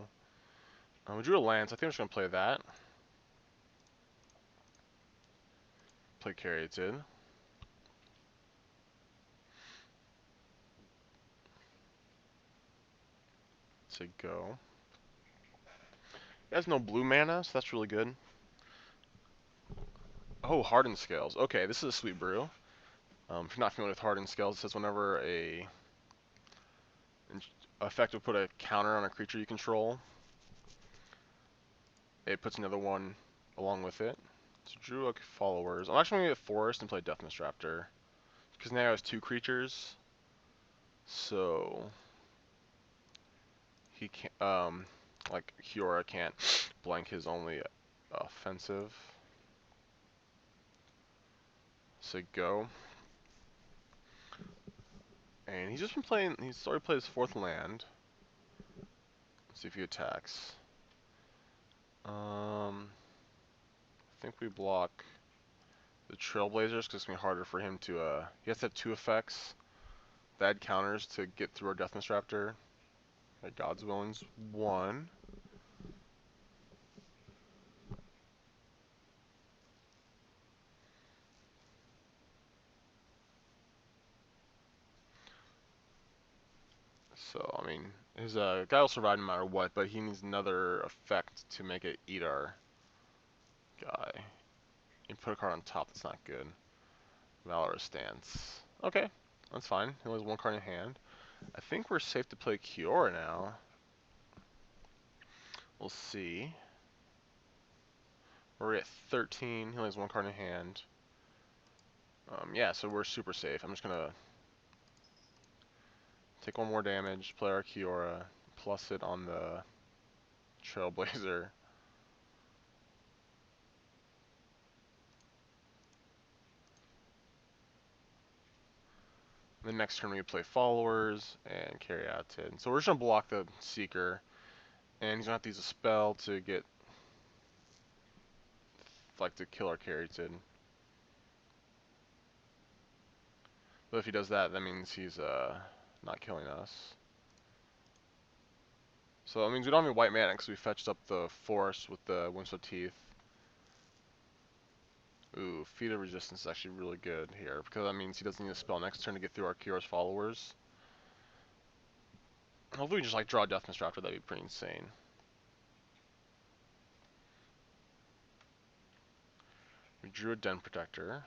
We drew a land, so I think I'm just gonna play that. Play Caryatid. Say go. He has no blue mana, so that's really good. Oh, Hardened Scales. Okay, this is a sweet brew. If you're not familiar with Hardened Scales, it says whenever a effect will put a counter on a creature you control, it puts another one along with it. So Druid followers. I'm actually gonna get Forest and play Deathness Raptor. Because now he has 2 creatures. So he can't like Kiora can't blank his only offensive. So go. And he's just been playing, he's already played his 4th land. Let's see if he attacks. I think we block the Trailblazers because it's going to be harder for him to, he has to have 2 effects that add counters to get through our Deathness Raptor. Okay, God's Willing's 1. So, I mean, his guy will survive no matter what, but he needs another effect to make it eat our guy. You put a card on top that's not good. Valorous Stance. Okay, that's fine. He only has 1 card in hand. I think we're safe to play Kiora now. We'll see. We're at 13. He only has 1 card in hand. Yeah, so we're super safe. I'm just gonna take 1 more damage, play our Kiora, plus it on the Trailblazer. The next turn we play Followers and carry out Tid. So we're just gonna block the Seeker, and he's gonna have to use a spell to get, like, to kill our carry Tid. But if he does that, that means he's not killing us. So that means we don't have any white mana because we fetched up the Forest with the Windswept Teeth. Ooh, Feat of Resistance is actually really good here because that means he doesn't need a spell next turn to get through our Kiora's Followers. Hopefully we just like draw Death Disruptor, that'd be pretty insane. We drew a Den Protector.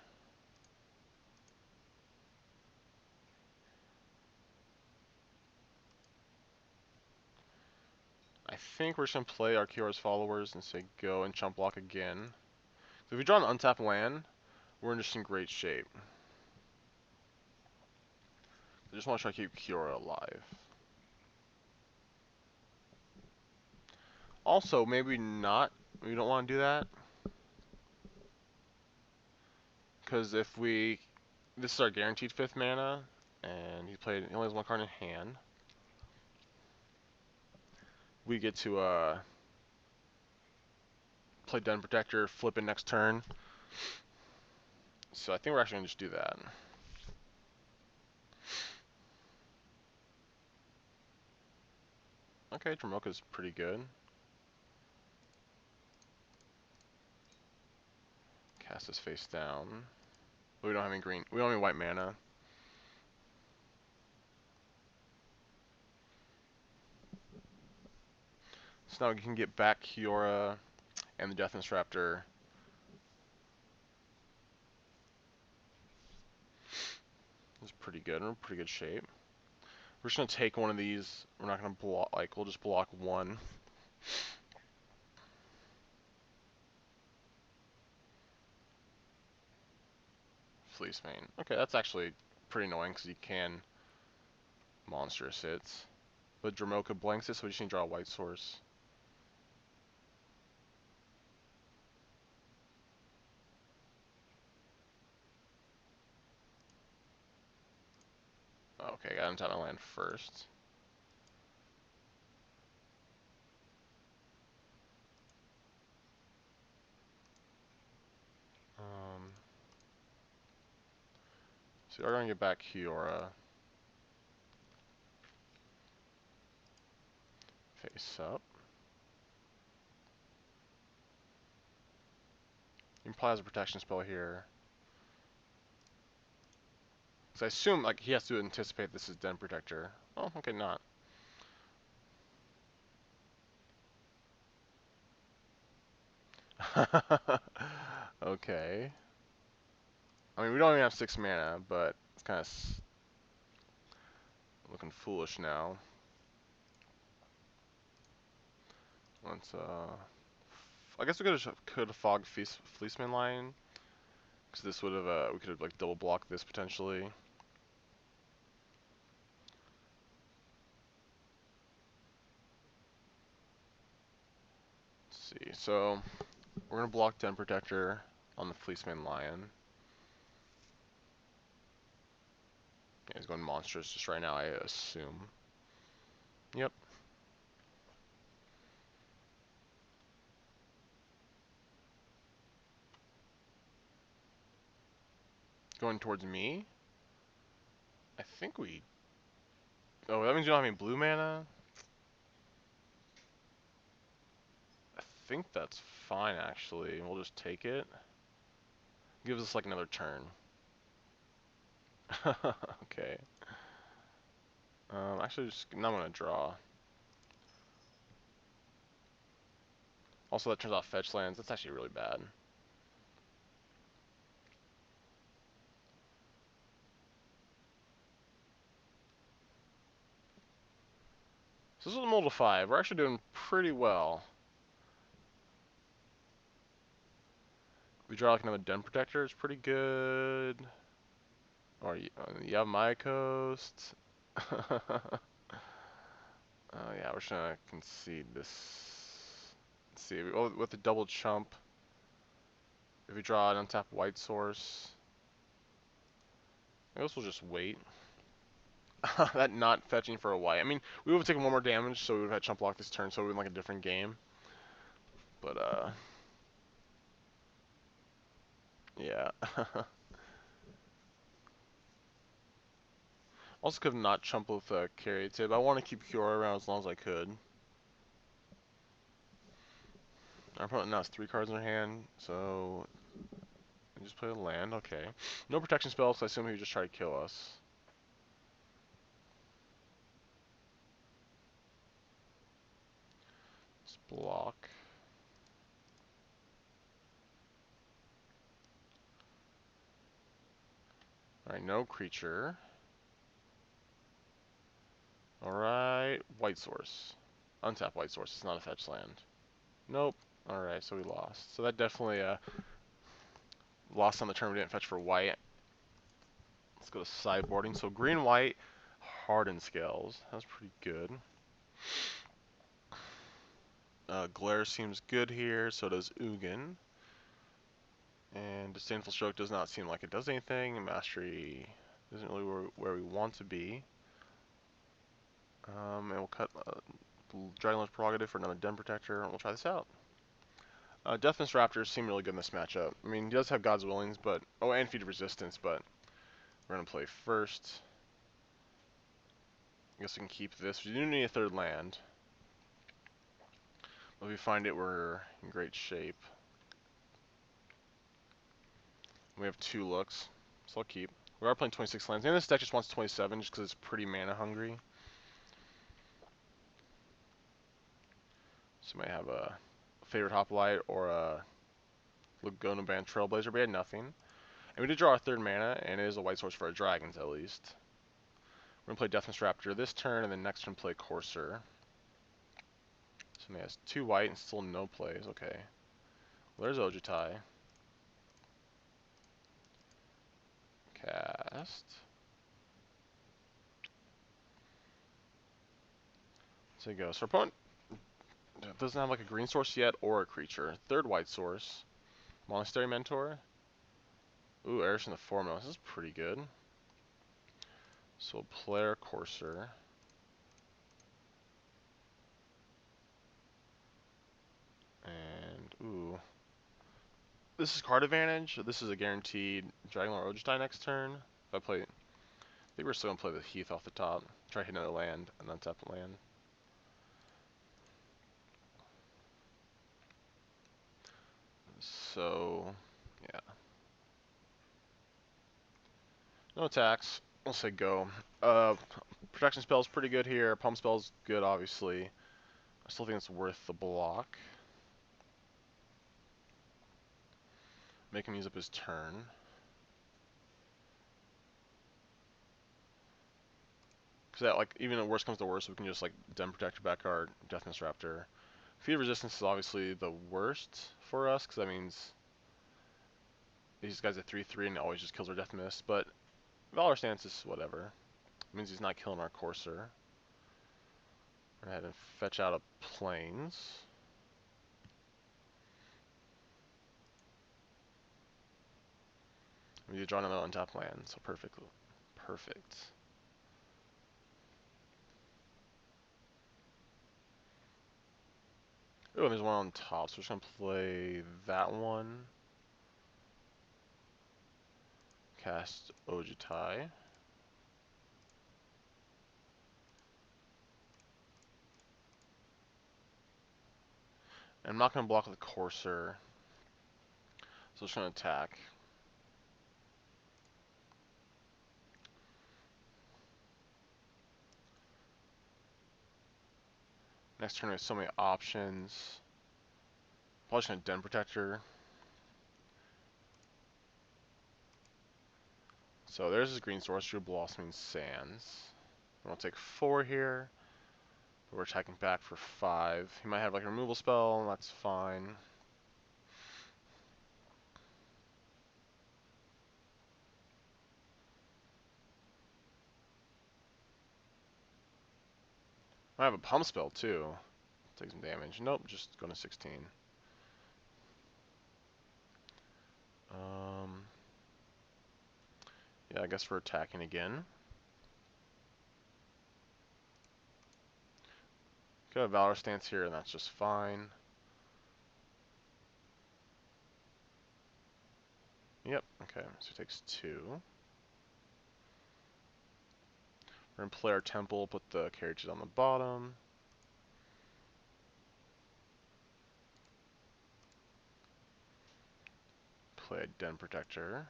I think we're just going to play our Kiora's Followers and say go and chump block again. So if we draw an untapped land, we're just in great shape. I just want to try to keep Kiora alive. Also, maybe not. We don't want to do that. Because if we... This is our guaranteed 5th mana, and he only has 1 card in hand. We get to play Den Protector, flip it next turn. So I think we're actually going to just do that. Okay, Dromoka's pretty good. Cast this face down. But we don't have any green. We don't have any white mana. So now we can get back Kiora and the Deathless Raptor. This is pretty good. We're in pretty good shape. We're just gonna take one of these. We're not gonna block. Like we'll just block one. Fleece Mane. Okay, that's actually pretty annoying because you can monstrous hits. But Dramoka blanks it, so we just need to draw a white source. Okay, got untap my land first. So we're gonna get back Kiora. Face up. He probably has a protection spell here. Because I assume like he has to anticipate this is Den Protector. Oh, okay, not. Okay. I mean, we don't even have 6 mana, but it's kind of looking foolish now. Let's I guess we could have fogged Fleeceman Line, because this would have we could have like double blocked this potentially. Let's see. So we're gonna block Den Protector on the Fleeceman Lion. Yeah, he's going monstrous just right now, I assume. Yep. Going towards me. I think we... Oh, that means you don't have any blue mana? I think that's fine, actually. We'll just take it. Gives us like another turn. Okay. Actually, now I'm gonna draw. Also, that turns off fetch lands. That's actually really bad. So this is a mold of 5. We're actually doing pretty well. We draw like another Den Protector. It's pretty good. Or you have my coast. Oh yeah, we're just gonna concede this. Let's see. Oh, with the double chump. If we draw an untapped white source, I guess we'll just wait. That not fetching for a white. I mean, we would have taken one more damage, so we would have had chump block this turn, so it would have been like a different game. But, yeah. Also could have not chump with carry tip. I want to keep Kiora around as long as I could. Our opponent now has 3 cards in their hand, so we just play a land. Okay. No protection spells, so I assume he would just try to kill us. Let's block. Alright, no creature. Alright, white source. Untap white source, it's not a fetch land. Nope. Alright, so we lost. So that definitely lost on the turn we didn't fetch for white. Let's go to sideboarding. So green, white, hardened scales. That's pretty good. Glare seems good here, so does Ugin. And Disdainful Stroke does not seem like it does anything. Mastery isn't really where we want to be. And we'll cut Dragonlord's Prerogative for another Den Protector, and we'll try this out. Deathless Raptors seem really good in this matchup. I mean, he does have God's Willings, but... Oh, and Feat of Resistance, but... We're going to play first. I guess we can keep this. We do need a 3rd land. But if we find it, we're in great shape. We have 2 looks, so I'll keep. We are playing 26 lands, and this deck just wants 27 just because it's pretty mana hungry. So we might have a favorite hoplite or a Laguna Band Trailblazer, but we had nothing. And we did draw our 3rd mana, and it is a white source for our dragons at least. We're going to play Deathless Raptor this turn, and then next turn play Courser. So he has 2 white and still no plays. Okay. Well, there's Ojutai. Cast. So you go. So our opponent doesn't have like a green source yet or a creature. 3rd white source. Monastery Mentor. Ooh, Eris in the Foremost. This is pretty good. So we'll play our Courser. And, ooh. This is card advantage. This is a guaranteed Dragonlord Ojutai next turn. If I play, I think we're still going to play the Heath off the top. Try to hit another land and then tap the land. So, yeah. No attacks. We'll say go. Protection spell's pretty good here. Pump spell's good, obviously. I still think it's worth the block. Make him use up his turn. Because that, like, even if worst comes to worst, we can just, like, Den Protector back our Deathness Raptor. Feed Resistance is obviously the worst for us, because that means these guys at 3/3 and it always just kills our Death Mist. But Valor Stance is whatever. It means he's not killing our Courser. We're going to fetch out a Plains. We need to draw another untapped land, so perfect. Perfect. Oh, and there's one on top, so we're just going to play that one. Cast Ojutai. And I'm not going to block the Courser, so I'm just going to attack. Next turn we have so many options. Probably just going to Den Protector. So there's his green source, True Blossoming Sands. I'm going to take 4 here. But we're attacking back for 5. He might have like a removal spell, and that's fine. I have a pump spell too. Take some damage. Nope, just going to 16. Yeah, I guess we're attacking again. Got a Valor Stance here, and that's just fine. Yep, okay, so it takes 2. We're going to play our Temple, put the carriages on the bottom. Play a Den Protector.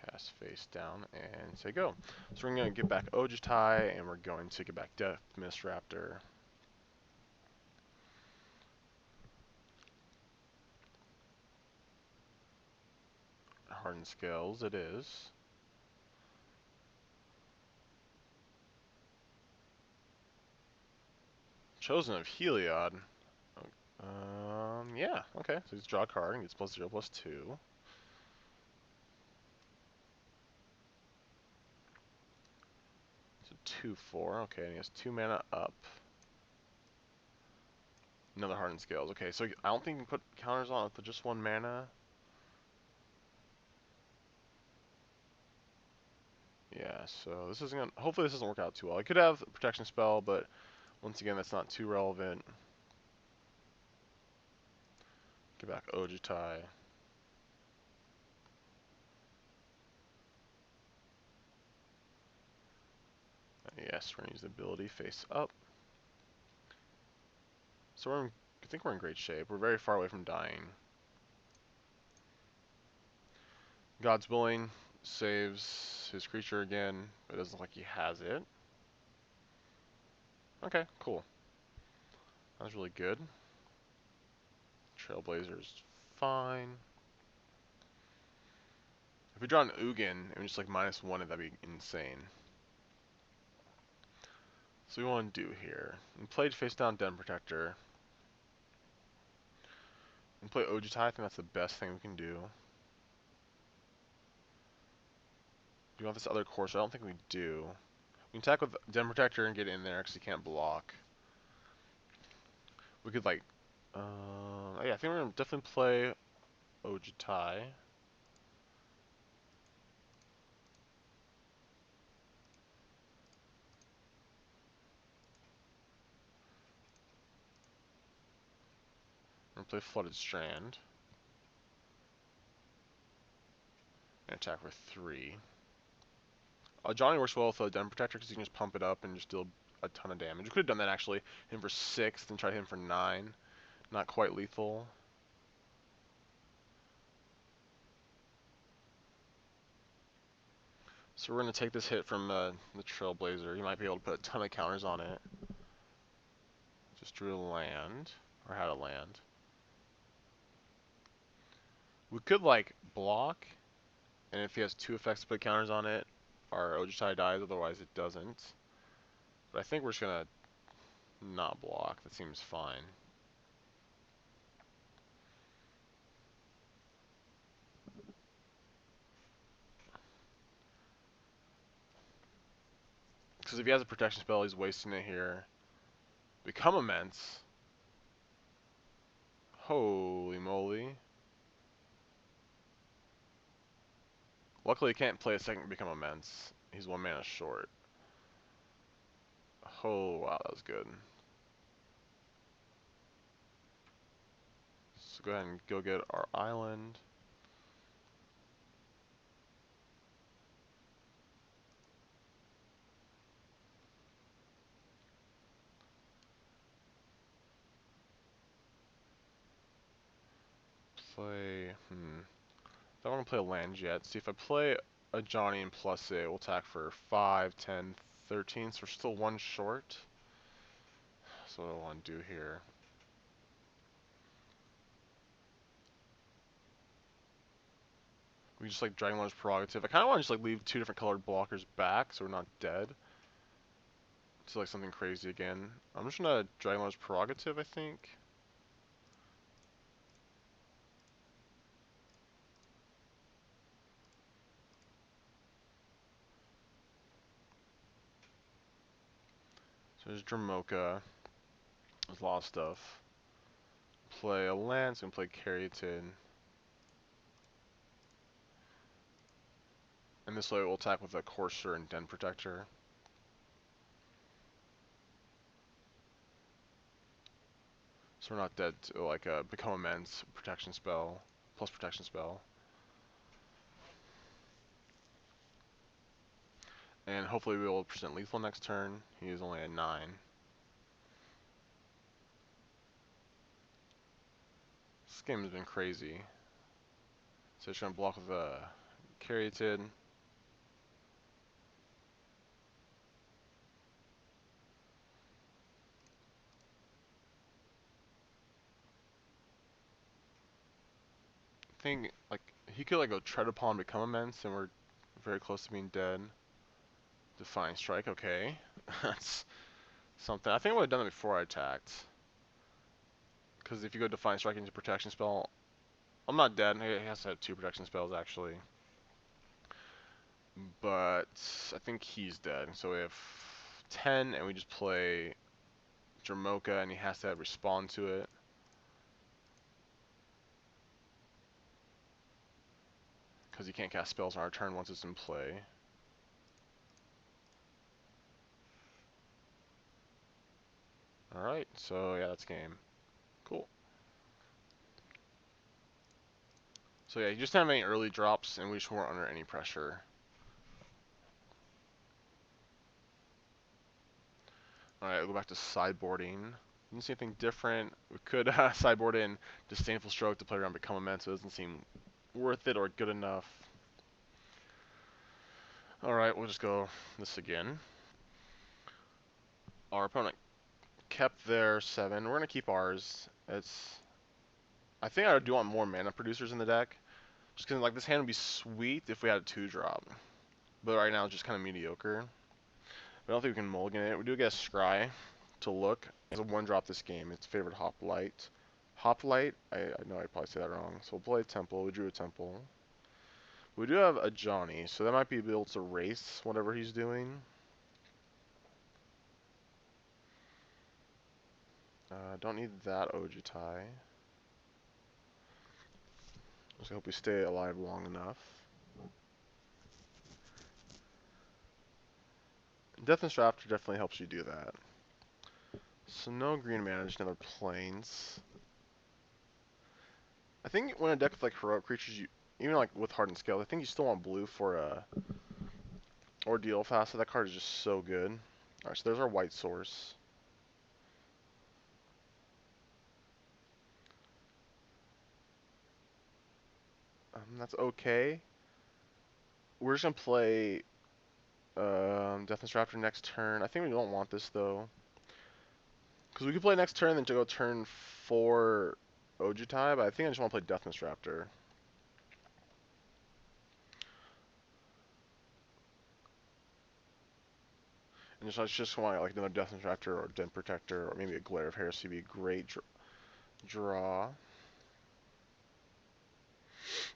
Cast face down and say go. So we're going to get back Ojutai, and we're going to get back Death Mist Raptor. Hardened Scales it is. Chosen of Heliod. Yeah, okay. So he's draw a card and gets +0/+2. So 2/4. Okay, and he has 2 mana up. Another Hardened Scales. Okay, so I don't think you can put counters on it with just 1 mana. Yeah, so this isn't gonna, hopefully this doesn't work out too well. I could have a protection spell, but once again, that's not too relevant. Get back Ojutai. Yes, we're gonna use the ability face up. So we're I think we're in great shape. We're very far away from dying. God's Willing saves his creature again, but it doesn't look like he has it. Okay, cool. That was really good. Trailblazer's fine. If we draw an Ugin and we just like -1 it, that'd be insane. So we want to do here. We played face down Den Protector. We play Ojutai, I think that's the best thing we can do. Do you want this other course? I don't think we do. We can attack with Den Protector and get in there because he can't block. We could like, yeah, I think we're gonna definitely play Ojutai. We're gonna play Flooded Strand. And attack for 3. Johnny works well with a Den Protector because you can just pump it up and just deal a ton of damage. We could have done that actually. Hit him for 6, then try to hit him for 9. Not quite lethal. So we're going to take this hit from the Trailblazer. He might be able to put a ton of counters on it. Just drew a land, or had a land. We could like block, and if he has 2 effects to put counters on it, our Ojutai dies, otherwise it doesn't. But I think we're just going to not block. That seems fine. Because if he has a protection spell, he's wasting it here. Become Immense. Holy moly. Luckily, he can't play a second Become Immense. He's 1 mana short. Oh, wow, that was good. So go ahead and go get our island. Play, don't want to play a land yet. See, if I play a Johnny and plus it, we'll attack for 5, 10, 13, so we're still 1 short. So what I want to do here. We just like Dragonlord's Prerogative. I kind of want to just like leave 2 different colored blockers back so we're not dead. To like something crazy again. I'm just gonna Dragonlord's Prerogative, I think. So there's Dramoka. There's a lot of stuff. Play a land, so we can play Caryatid. And this way we'll attack with a Courser and Den Protector. So we're not dead to like a Become Immense protection spell, plus protection spell. And hopefully we will present lethal next turn. He is only at 9. This game has been crazy. So just gonna block with a Caryatid. I think like he could like go Tread Upon, Become Immense, and we're very close to being dead. Defying Strike, okay. That's something. I think I would have done that before I attacked. Because if you go Defying Strike into protection spell, I'm not dead. He has to have 2 protection spells actually. But I think he's dead. So we have 10, and we just play Dramoka, and he has to respond to it. Because he can't cast spells on our turn once it's in play. Alright, so yeah, that's game. Cool. So yeah, you just didn't have any early drops, and we just weren't under any pressure. Alright, we'll go back to sideboarding. Didn't see anything different. We could sideboard in Disdainful Stroke to play around Become Immense, so it doesn't seem worth it or good enough. Alright, we'll just go this again. Our opponent kept their 7. We're going to keep ours. I think I do want more mana producers in the deck. Just because like, this hand would be sweet if we had a 2-drop. But right now it's just kind of mediocre. I don't think we can mulligan it. We do get a Scry to look. It's a 1-drop this game. It's favorite Hoplite. Hoplite? I know I probably say that wrong. So we'll play Temple. We drew a Temple. We do have a Johnny, so that might be able to race whatever he's doing. Don't need that Ojutai. Just hope we stay alive long enough. Deathless Raptor definitely helps you do that. So no green mana, just another Plains. I think when a deck with like heroic creatures, even like with Hardened Scale, I think you still want blue for Ordeal Fast. That card is just so good. Alright, so there's our white source. That's okay. We're just gonna play Deathless Raptor next turn. I think we don't want this though. Because we could play next turn, then to go turn 4 Ojutai, but I think I just want to play Deathless Raptor. And I just want like another Deathless Raptor or Den Protector or maybe a Glare of Heresy would be a great draw.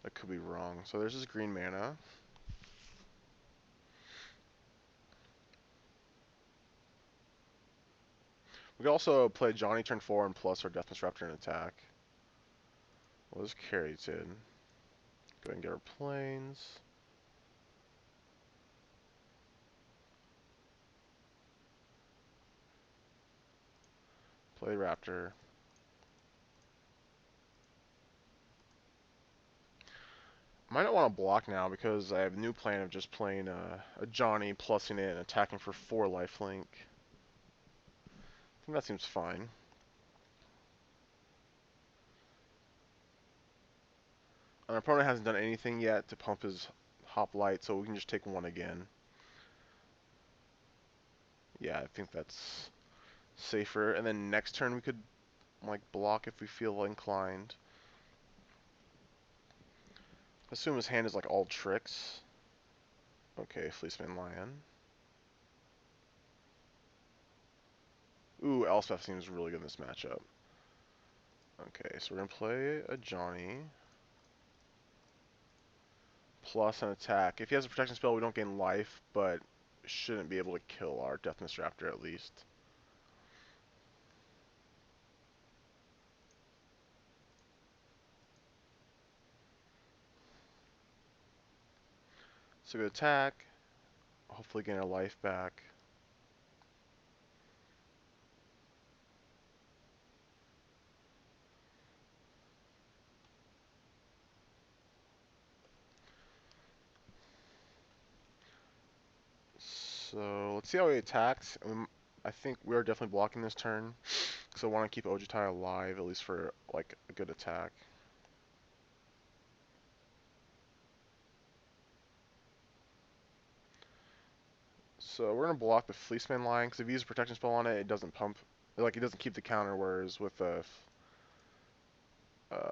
That could be wrong. So there's this green mana. We could also play Johnny turn 4 and plus our Deathless Raptor in attack. Well, this carries in. Go ahead and get our planes. Play Raptor. Might not want to block now because I have a new plan of just playing a Johnny, plussing it, and attacking for 4 lifelink. I think that seems fine. Our opponent hasn't done anything yet to pump his Hoplite, so we can just take 1 again. Yeah, I think that's safer. And then next turn we could like block if we feel inclined. Assume his hand is like all tricks. Okay, Fleeceman Lion. Ooh, Elspeth seems really good in this matchup. Okay, so we're gonna play a Johnny. Plus an attack. If he has a protection spell, we don't gain life, but shouldn't be able to kill our Deathless Raptor at least. So good attack. Hopefully gain our life back. So let's see how he attacks. I think we are definitely blocking this turn, because I want to keep Ojutai alive, at least for like a good attack. So we're gonna block the Fleeceman line, because if you use a protection spell on it, it doesn't pump, like it doesn't keep the counter. Whereas with the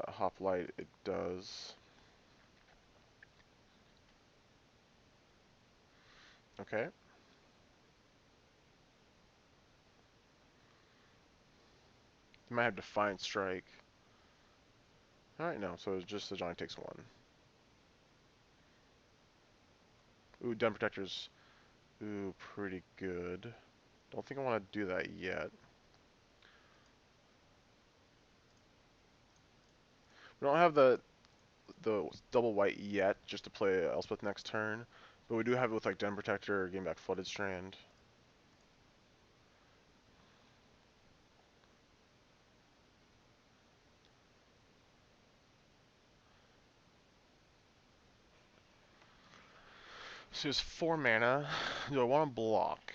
Hoplite, it does. Okay. You might have Defiant Strike. Alright, no, so it's just the Johnny takes 1. Ooh, Den Protector's pretty good. Don't think I want to do that yet. We don't have the double white yet, just to play Elspeth next turn. But we do have it with like Den Protector or Game Back Flooded Strand. So it's 4 mana. Do I want to block?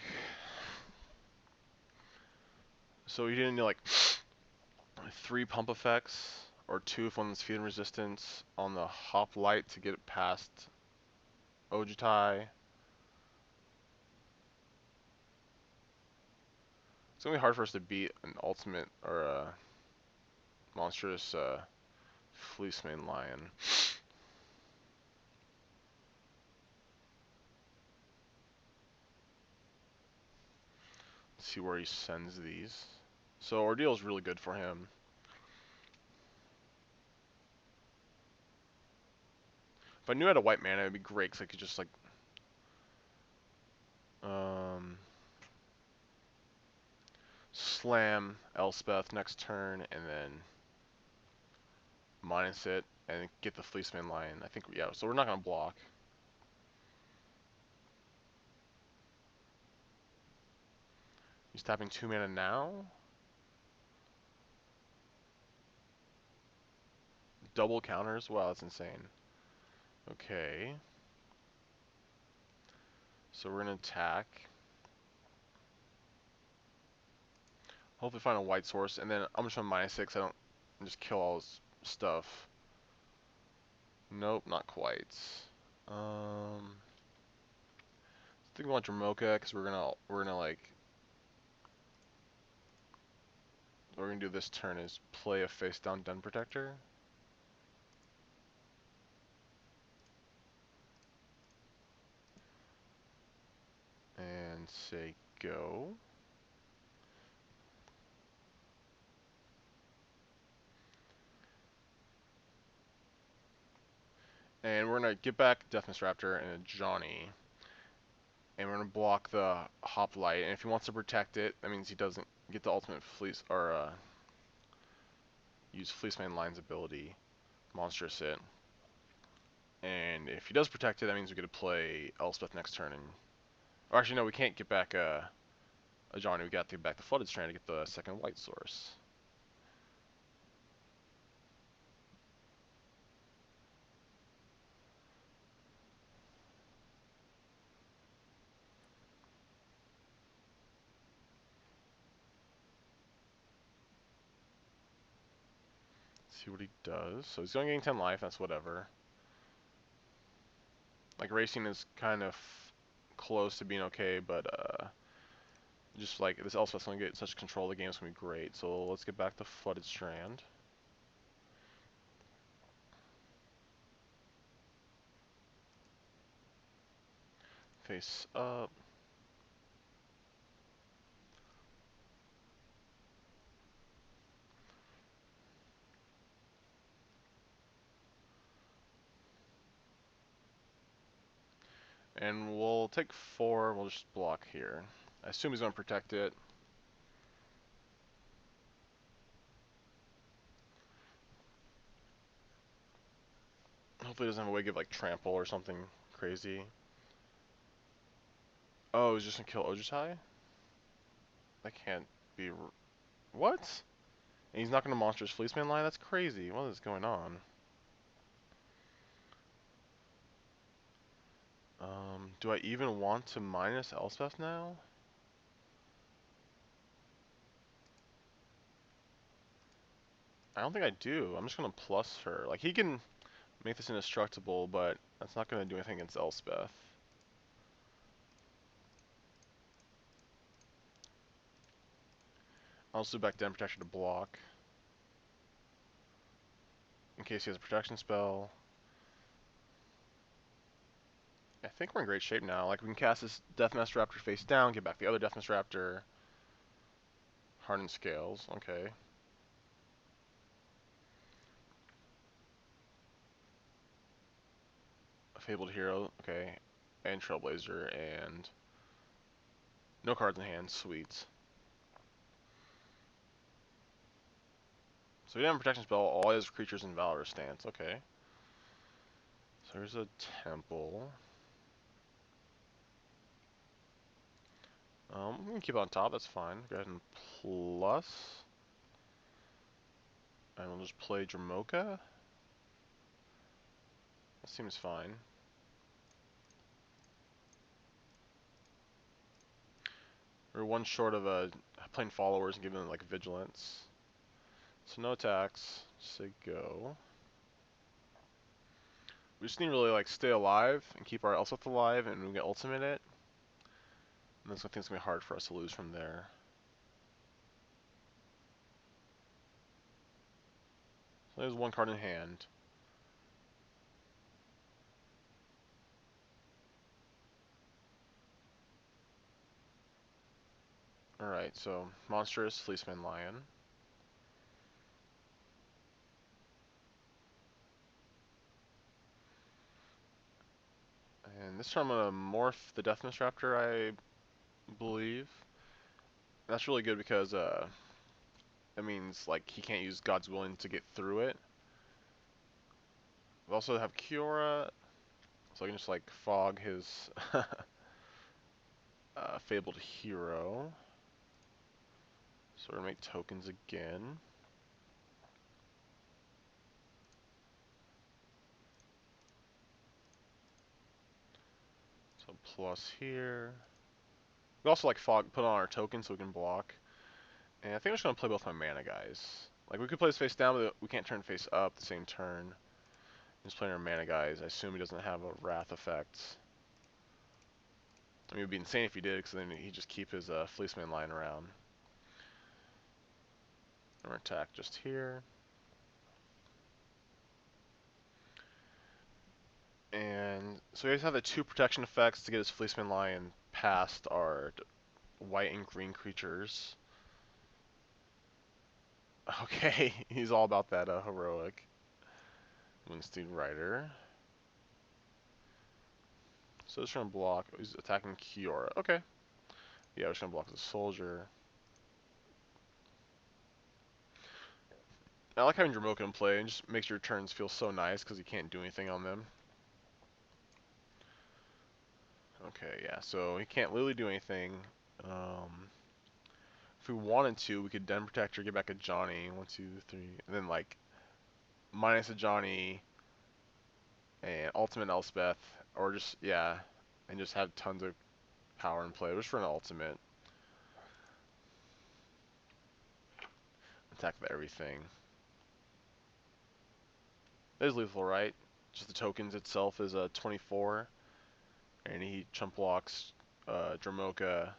So you didn't need like 3 pump effects or 2 if one's feeding resistance on the hop light to get it past Ojutai. It's gonna be hard for us to beat an ultimate or a monstrous Fleecemane Lion. Let's see where he sends these. So Ordeal is really good for him. If I knew I had a white mana, it'd be great because I could just like slam Elspeth next turn and then minus it and get the Fleecemane Lion. I think yeah. So we're not gonna block. He's tapping 2 mana now. Double counters? Wow, that's insane. Okay. So we're gonna attack. Hopefully find a white source, and then I'm just gonna -6. I don't just kill all his stuff. Nope, not quite. I think we want Dramoka because we're gonna like what we're gonna do this turn is play a face down Den Protector. And say go. And we're gonna get back Deathmist Raptor and a Johnny. And we're gonna block the Hoplite. And if he wants to protect it, that means he doesn't get the ultimate fleece or use Fleecemane Lion's ability, monstrous it. And if he does protect it, that means we get to play Elspeth next turn. And or actually, no, we can't get back a Johnny. We got to get back the Flooded Strand to get the second white source. See what he does. So he's going to gain 10 life. That's whatever. Like racing is kind of close to being okay, but just like this Elspeth's going to get such control of the game, it's going to be great. So let's get back the Flooded Strand. Face up. And we'll take 4. We'll just block here. I assume he's going to protect it. Hopefully he doesn't have a way to give like trample or something crazy. Oh, he's just going to kill Ojutai? That can't be... What? And he's not going to monstrous Fleecemane Lion? That's crazy. What is going on? Do I even want to minus Elspeth now? I don't think I do. I'm just going to plus her. Like, he can make this indestructible, but that's not going to do anything against Elspeth. I'll also do back Den Protector to block. In case he has a protection spell. I think we're in great shape now. Like, we can cast this Deathmist Raptor face down, get back the other Deathmist Raptor. Hardened Scales, okay. A Fabled Hero, okay. And Trailblazer, and... no cards in hand, sweet. So he didn't have a protection spell, all his creatures in Valorous stance, okay. So here's a Temple. We can keep it on top, that's fine. Go ahead and plus. And we'll just play Dramoka. That seems fine. We're one short of a playing followers and giving them like vigilance. So no attacks. Say go. We just need to really like stay alive and keep our Elspeth alive, and we get ultimate it. And that's I think it's gonna be hard for us to lose from there. So there's one card in hand. Alright, so Monstrous, Fleeceman Lion. And this time I'm gonna morph the Deathmist Raptor, I believe. That's really good because that means like he can't use God's Willing to get through it. We also have Kiora, so I can just like fog his fabled hero. So we're gonna make tokens again. So plus here. We also like fog put on our tokens so we can block. And I think I'm just gonna play both my mana guys. Like we could play this face down, but we can't turn face up the same turn. Just playing our mana guys. I assume he doesn't have a wrath effect. I mean, it would be insane if he did, because then he'd just keep his Fleeceman lying around. And we're attack just here. And so we always have the 2 protection effects to get his Fleeceman Lion past our white and green creatures. Okay, he's all about that heroic. Windsteed Rider. So just gonna block. He's attacking Kiora. Okay. Yeah, we're just gonna block the soldier. I like having Dromoka in play, and just makes your turns feel so nice because you can't do anything on them. Okay, yeah, so he can't literally do anything. If we wanted to, we could Den Protector, get back a Johnny. 1, 2, 3, and then like minus a Johnny and ultimate Elspeth, or just yeah, and just have tons of power in play. Just for an ultimate. Attack with everything. There's lethal, right? Just the tokens itself is a 24, and he chump blocks Dromoka.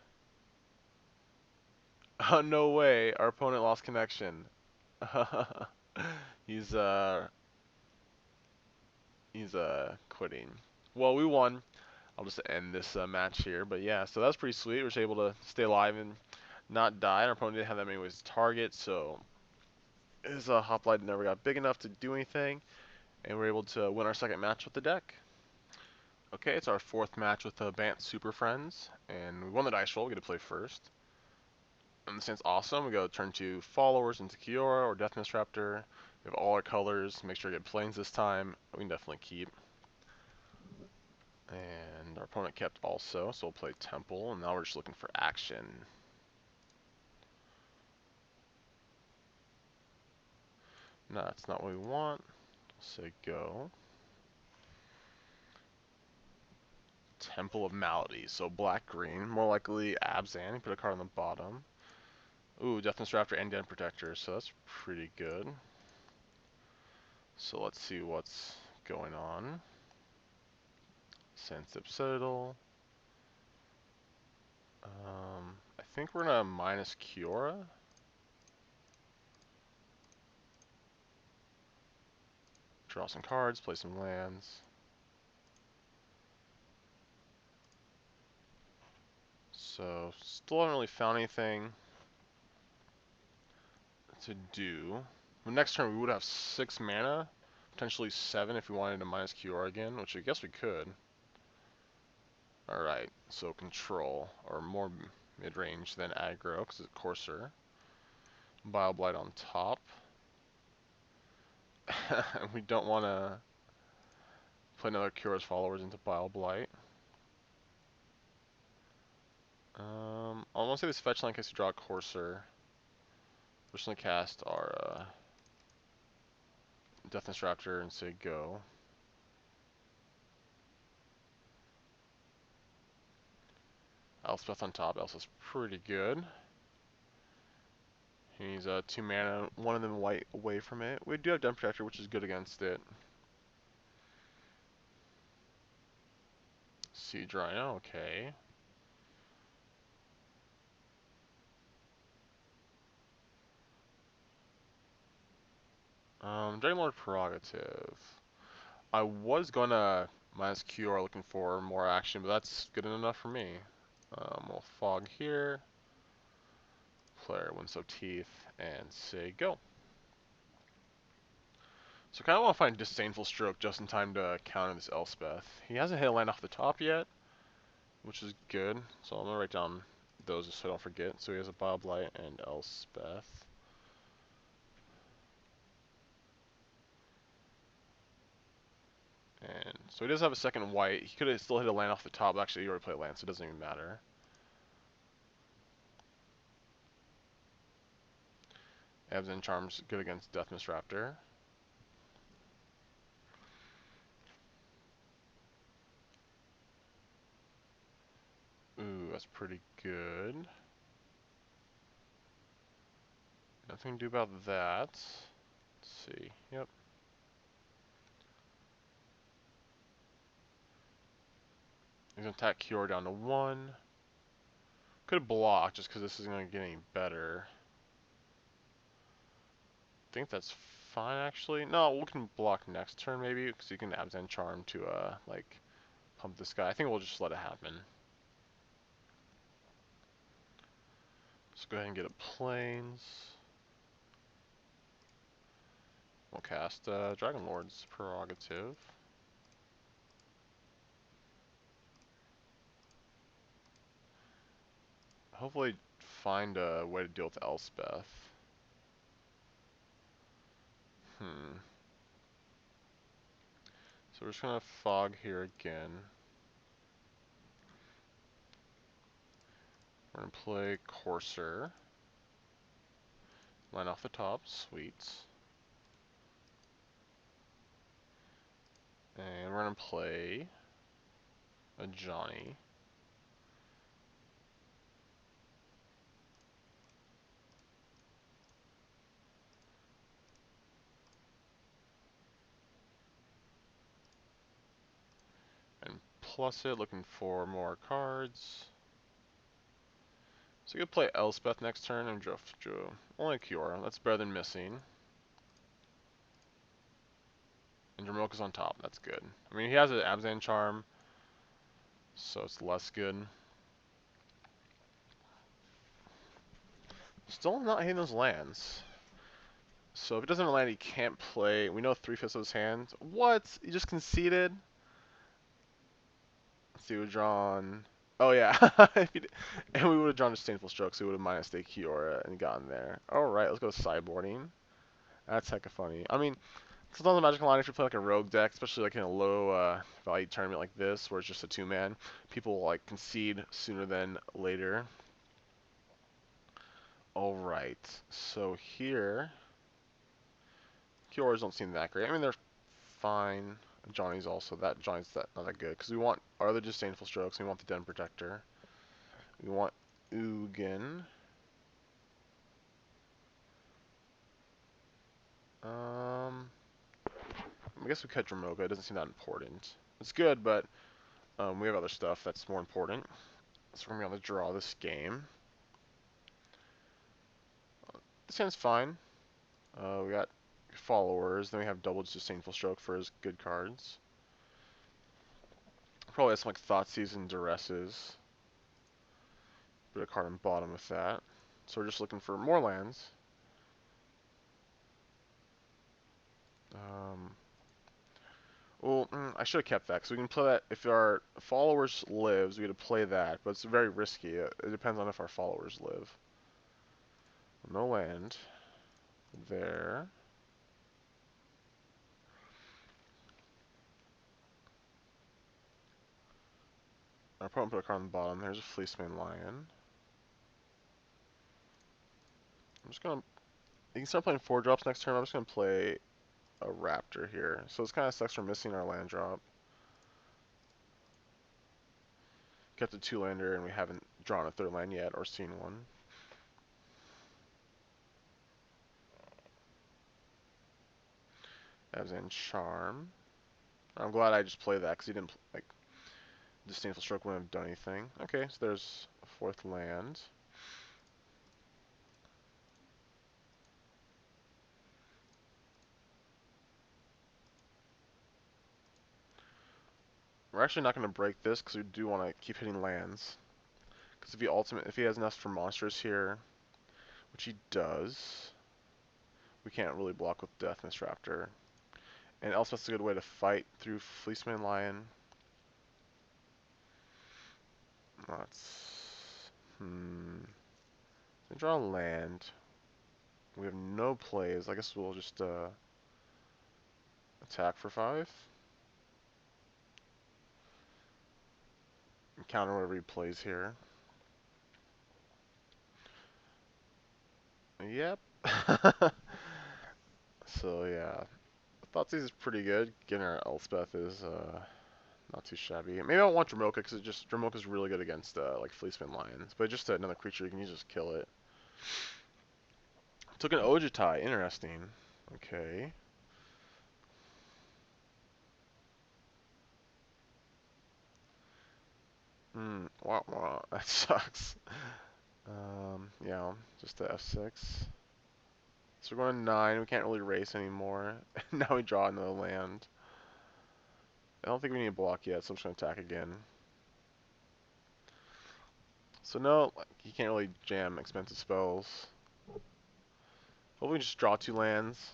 Oh, no way! Our opponent lost connection. he's quitting. Well, we won. I'll just end this match here. But yeah, so that's pretty sweet. We were able to stay alive and not die. Our opponent didn't have that many ways to target, so his hoplite never got big enough to do anything, and we're able to win our second match with the deck. Okay, it's our 4th match with the Bant Super Friends, and we won the dice roll. We get to play first. And this thing's awesome. We go turn 2 followers into Kiora or Deathmist Raptor. We have all our colors. Make sure to get planes this time. We can definitely keep. And our opponent kept also, so we'll play Temple, and now we're just looking for action. No, that's not what we want. Say go. Temple of Malady, so black-green, more likely Abzan. Put a card on the bottom. Ooh, Deathness Raptor and Den Protector, so that's pretty good. So let's see what's going on. Sensitive Citadel. I think we're gonna minus Kiora. Draw some cards, play some lands. So, still haven't really found anything to do. The next turn we would have 6 mana, potentially 7 if we wanted to minus Kiora again, which I guess we could. Alright, so control, or more mid-range than aggro, because it's coarser. Bile Blight on top. We don't want to play another Kiora's followers into Bile Blight. I want to say this fetch line in case you draw a coarser. We're just going to cast our Deathness Raptor and say go. Elspeth on top. Elspeth's pretty good. He's 2 mana, one of them white away from it. We do have Den Protector, which is good against it. Siege Rhino, okay. Dragon Lord Prerogative. I was gonna minus QR looking for more action, but that's good enough for me. We'll fog here. Player Winslow Teeth, and say go. So I kind of want to find Disdainful Stroke just in time to counter this Elspeth. He hasn't hit a land off the top yet, which is good. So I'm going to write down those just so I don't forget. So he has a Bob Light and Elspeth. And so he does have a second white. He could have still hit a land off the top, but actually he already played land, so it doesn't even matter. Absent Charm's good against Deathmist Raptor. Ooh, that's pretty good. Nothing to do about that. Let's see. Yep. He's going to attack Cure down to 1. Could block just because this isn't going to get any better. I think that's fine actually. No, we can block next turn maybe because you can Absent Charm to like pump this guy. I think we'll just let it happen. Let's go ahead and get a Plains. We'll cast Dragon Lord's Prerogative. Hopefully find a way to deal with Elspeth. So we're just gonna fog here again. We're gonna play Courser. Line off the top, sweet. And we're gonna play a Johnny. And plus it, looking for more cards. So you could play Elspeth next turn and draw only Cure. That's better than missing. And Dramoka's on top. That's good. I mean, he has an Abzan Charm, so it's less good. Still not hitting those lands. So if it doesn't land, he can't play. We know 3/5 of his hand. What? He just conceded? Let's see, we've drawn. Oh yeah, and we would have drawn Disdainful Stroke, so we would have minus the Kiora and gotten there. Alright, let's go sideboarding. That's hecka funny. I mean, sometimes the Magic line, if you play like a rogue deck, especially like in a low value tournament like this, where it's just a 2-man, people will like concede sooner than later. Alright, so here, Kioras don't seem that great. I mean, they're fine. Johnny's also that. Johnny's not that good because we want our other Disdainful Strokes. We want the Den Protector. We want Ugin. I guess we cut Dramoka. It doesn't seem that important. It's good, but we have other stuff that's more important. So we're gonna be able to draw this game. This hand's fine. We got followers. Then we have double Disdainful Stroke for his good cards. Probably have some like Thoughtseize and Duresses. Put a card on bottom with that. So we're just looking for more lands. Well, I should have kept that, because we can play that if our followers lives, we get to play that, but it's very risky. It depends on if our followers live. No land. There. Our opponent put a card on the bottom. There's a Fleecemane Lion. I'm just going to... You can start playing 4-drops next turn. I'm just going to play a Raptor here. So this kind of sucks for missing our land drop. Kept a 2-lander, and we haven't drawn a 3rd land yet, or seen one. Abzan Charm. I'm glad I just played that because he didn't like Disdainful Stroke wouldn't have done anything. Okay, so there's a fourth land. We're actually not going to break this because we do want to keep hitting lands. Because if he has enough for monsters here, which he does, we can't really block with Death Raptor. And Elspeth's a good way to fight through Fleeceman Lion. Let's draw a land. We have no plays. I guess we'll just attack for 5. And counter whatever he plays here. Yep. So yeah, Thoughtseize is pretty good. Getting our Elspeth is not too shabby. Maybe I don't want Dromoka because Dromoka is really good against like Fleeceman Lions, but just another creature you can just kill it. Took an Ojutai, interesting. Okay. Wah wah, that sucks. Yeah, just the F6. So we're going 9. We can't really race anymore. Now we draw another land. I don't think we need a block yet, so I'm just going to attack again. So no, he can't really jam expensive spells. Hopefully we just draw 2 lands,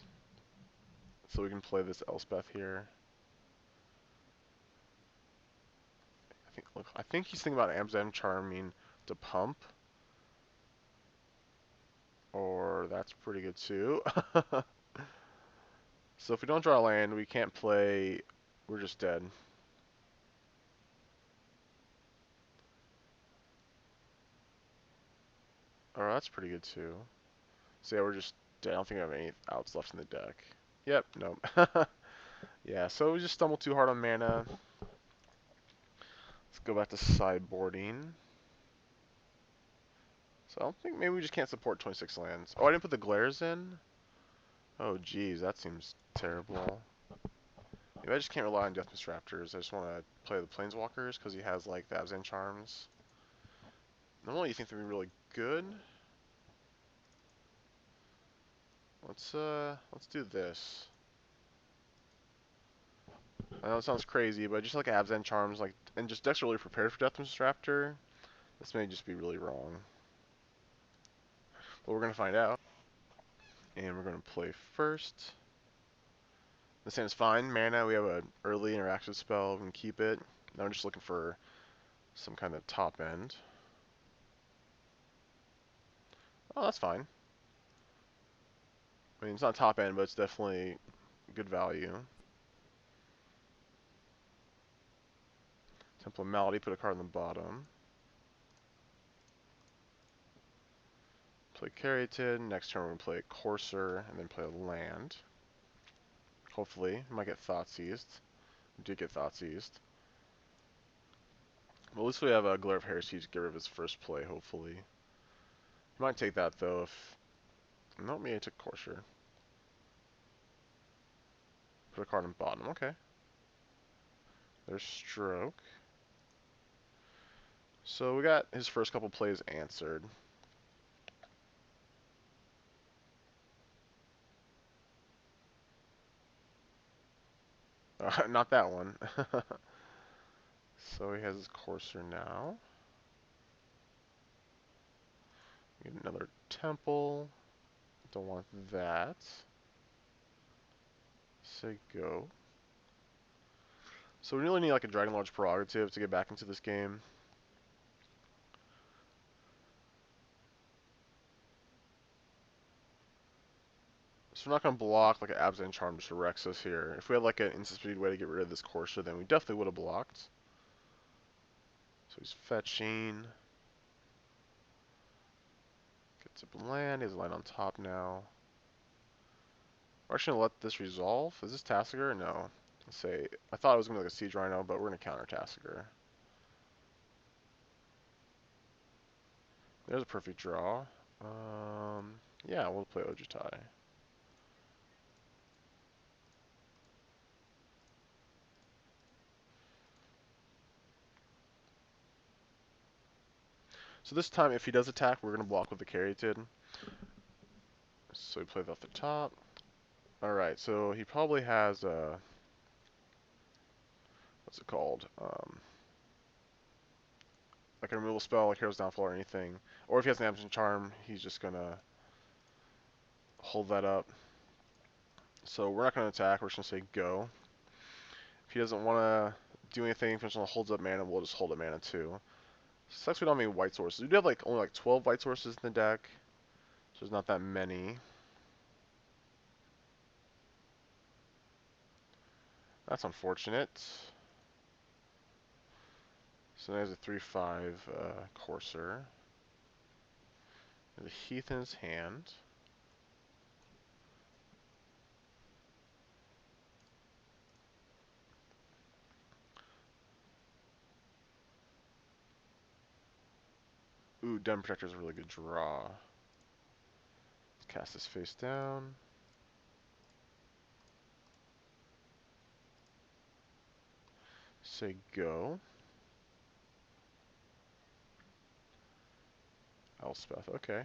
so we can play this Elspeth here. I think he's thinking about Abzan Charming to pump. Or that's pretty good too. So if we don't draw a land, we can't play. We're just dead. Oh, that's pretty good too. So yeah, we're just dead. I don't think we have any outs left in the deck. Yep, nope. Yeah, so we just stumbled too hard on mana. Let's go back to sideboarding. So I don't think maybe we just can't support 26 lands. Oh, I didn't put the glares in? Oh, geez, that seems terrible. Maybe I just can't rely on Deathmist Raptors. I just want to play the Planeswalkers because he has like the Abzan Charms. Normally you think they'd be really good. Let's do this. I know it sounds crazy, but just like Abzan Charms, like, and just decks are really prepared for Deathmist Raptor. This may just be really wrong. But we're gonna find out. And we're gonna play first. This hand's fine. Mana, we have an early interaction spell. We can keep it. Now I'm just looking for some kind of top end. Oh, that's fine. I mean, it's not top end, but it's definitely good value. Temple of Malady, put a card on the bottom. Play Caryatid. Next turn we're going to play Courser, and then play a land. Hopefully. We might get Thoughtseized. We did get Thoughtseized. Well, at least we have a Glare of Heresy to get rid of his first play, hopefully. He might take that, though, if... No, maybe I took Courser. Put a card on the bottom. Okay. There's Stroke. So we got his first couple plays answered. Not that one. So he has his Courser now. Get another Temple. Don't want that. Say go. So we really need like a Dragon Lord's Prerogative to get back into this game. So we're not going to block like an Abzan Charm just to Rex us here. If we had like an instant speed way to get rid of this Courser, then we definitely would have blocked. So he's fetching. Gets a land. He has a land on top now. We're actually going to let this resolve. Is this Tasigur? No. Let's say, I thought it was going to be like a Siege Rhino, but we're going to counter Tasigur. There's a perfect draw. Yeah, we'll play Ojutai. So this time, if he does attack, we're going to block with the Caryatid. So we play that off the top. Alright, so he probably has a... What's it called? Like a removal spell, like Hero's Downfall or anything. Or if he has an Absent Charm, he's just going to hold that up. So we're not going to attack, we're just going to say go. If he doesn't want to do anything, if he just holds up mana, we'll just hold up mana too. Sucks we don't have any white sources. We do have like only like 12 white sources in the deck. So there's not that many. That's unfortunate. So there's a 3/5 Courser. There's a Heath in his hand. Ooh, Den Protector is a really good draw. Let's cast this face down. Say go. Elspeth, okay.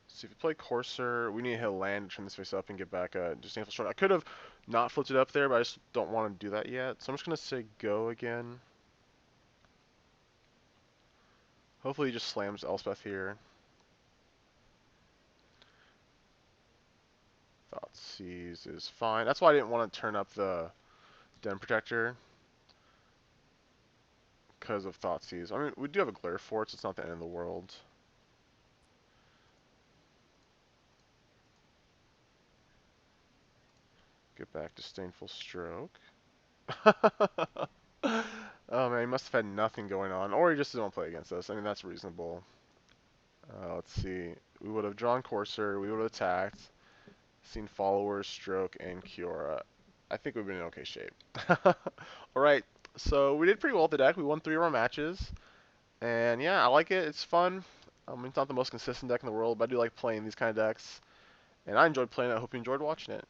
So if you play Courser, we need to hit a land to turn this face up and get back a Disdainful Strike. I could have not flipped it up there, but I just don't want to do that yet. So I'm just going to say go again. Hopefully he just slams Elspeth here. Thoughtseize is fine. That's why I didn't want to turn up the Den Protector. Because of Thoughtseize. I mean, we do have a Glare Fort, so it's not the end of the world. Get back Disdainful Stroke. Oh man, he must have had nothing going on. Or he just didn't want to play against us. I mean, that's reasonable. Let's see. We would have drawn Courser. We would have attacked. Seen Followers, Stroke, and Kiora. I think we've been in okay shape. Alright, so we did pretty well with the deck. We won 3 of our matches. And yeah, I like it. It's fun. It's not the most consistent deck in the world, but I do like playing these kind of decks. And I enjoyed playing it. I hope you enjoyed watching it.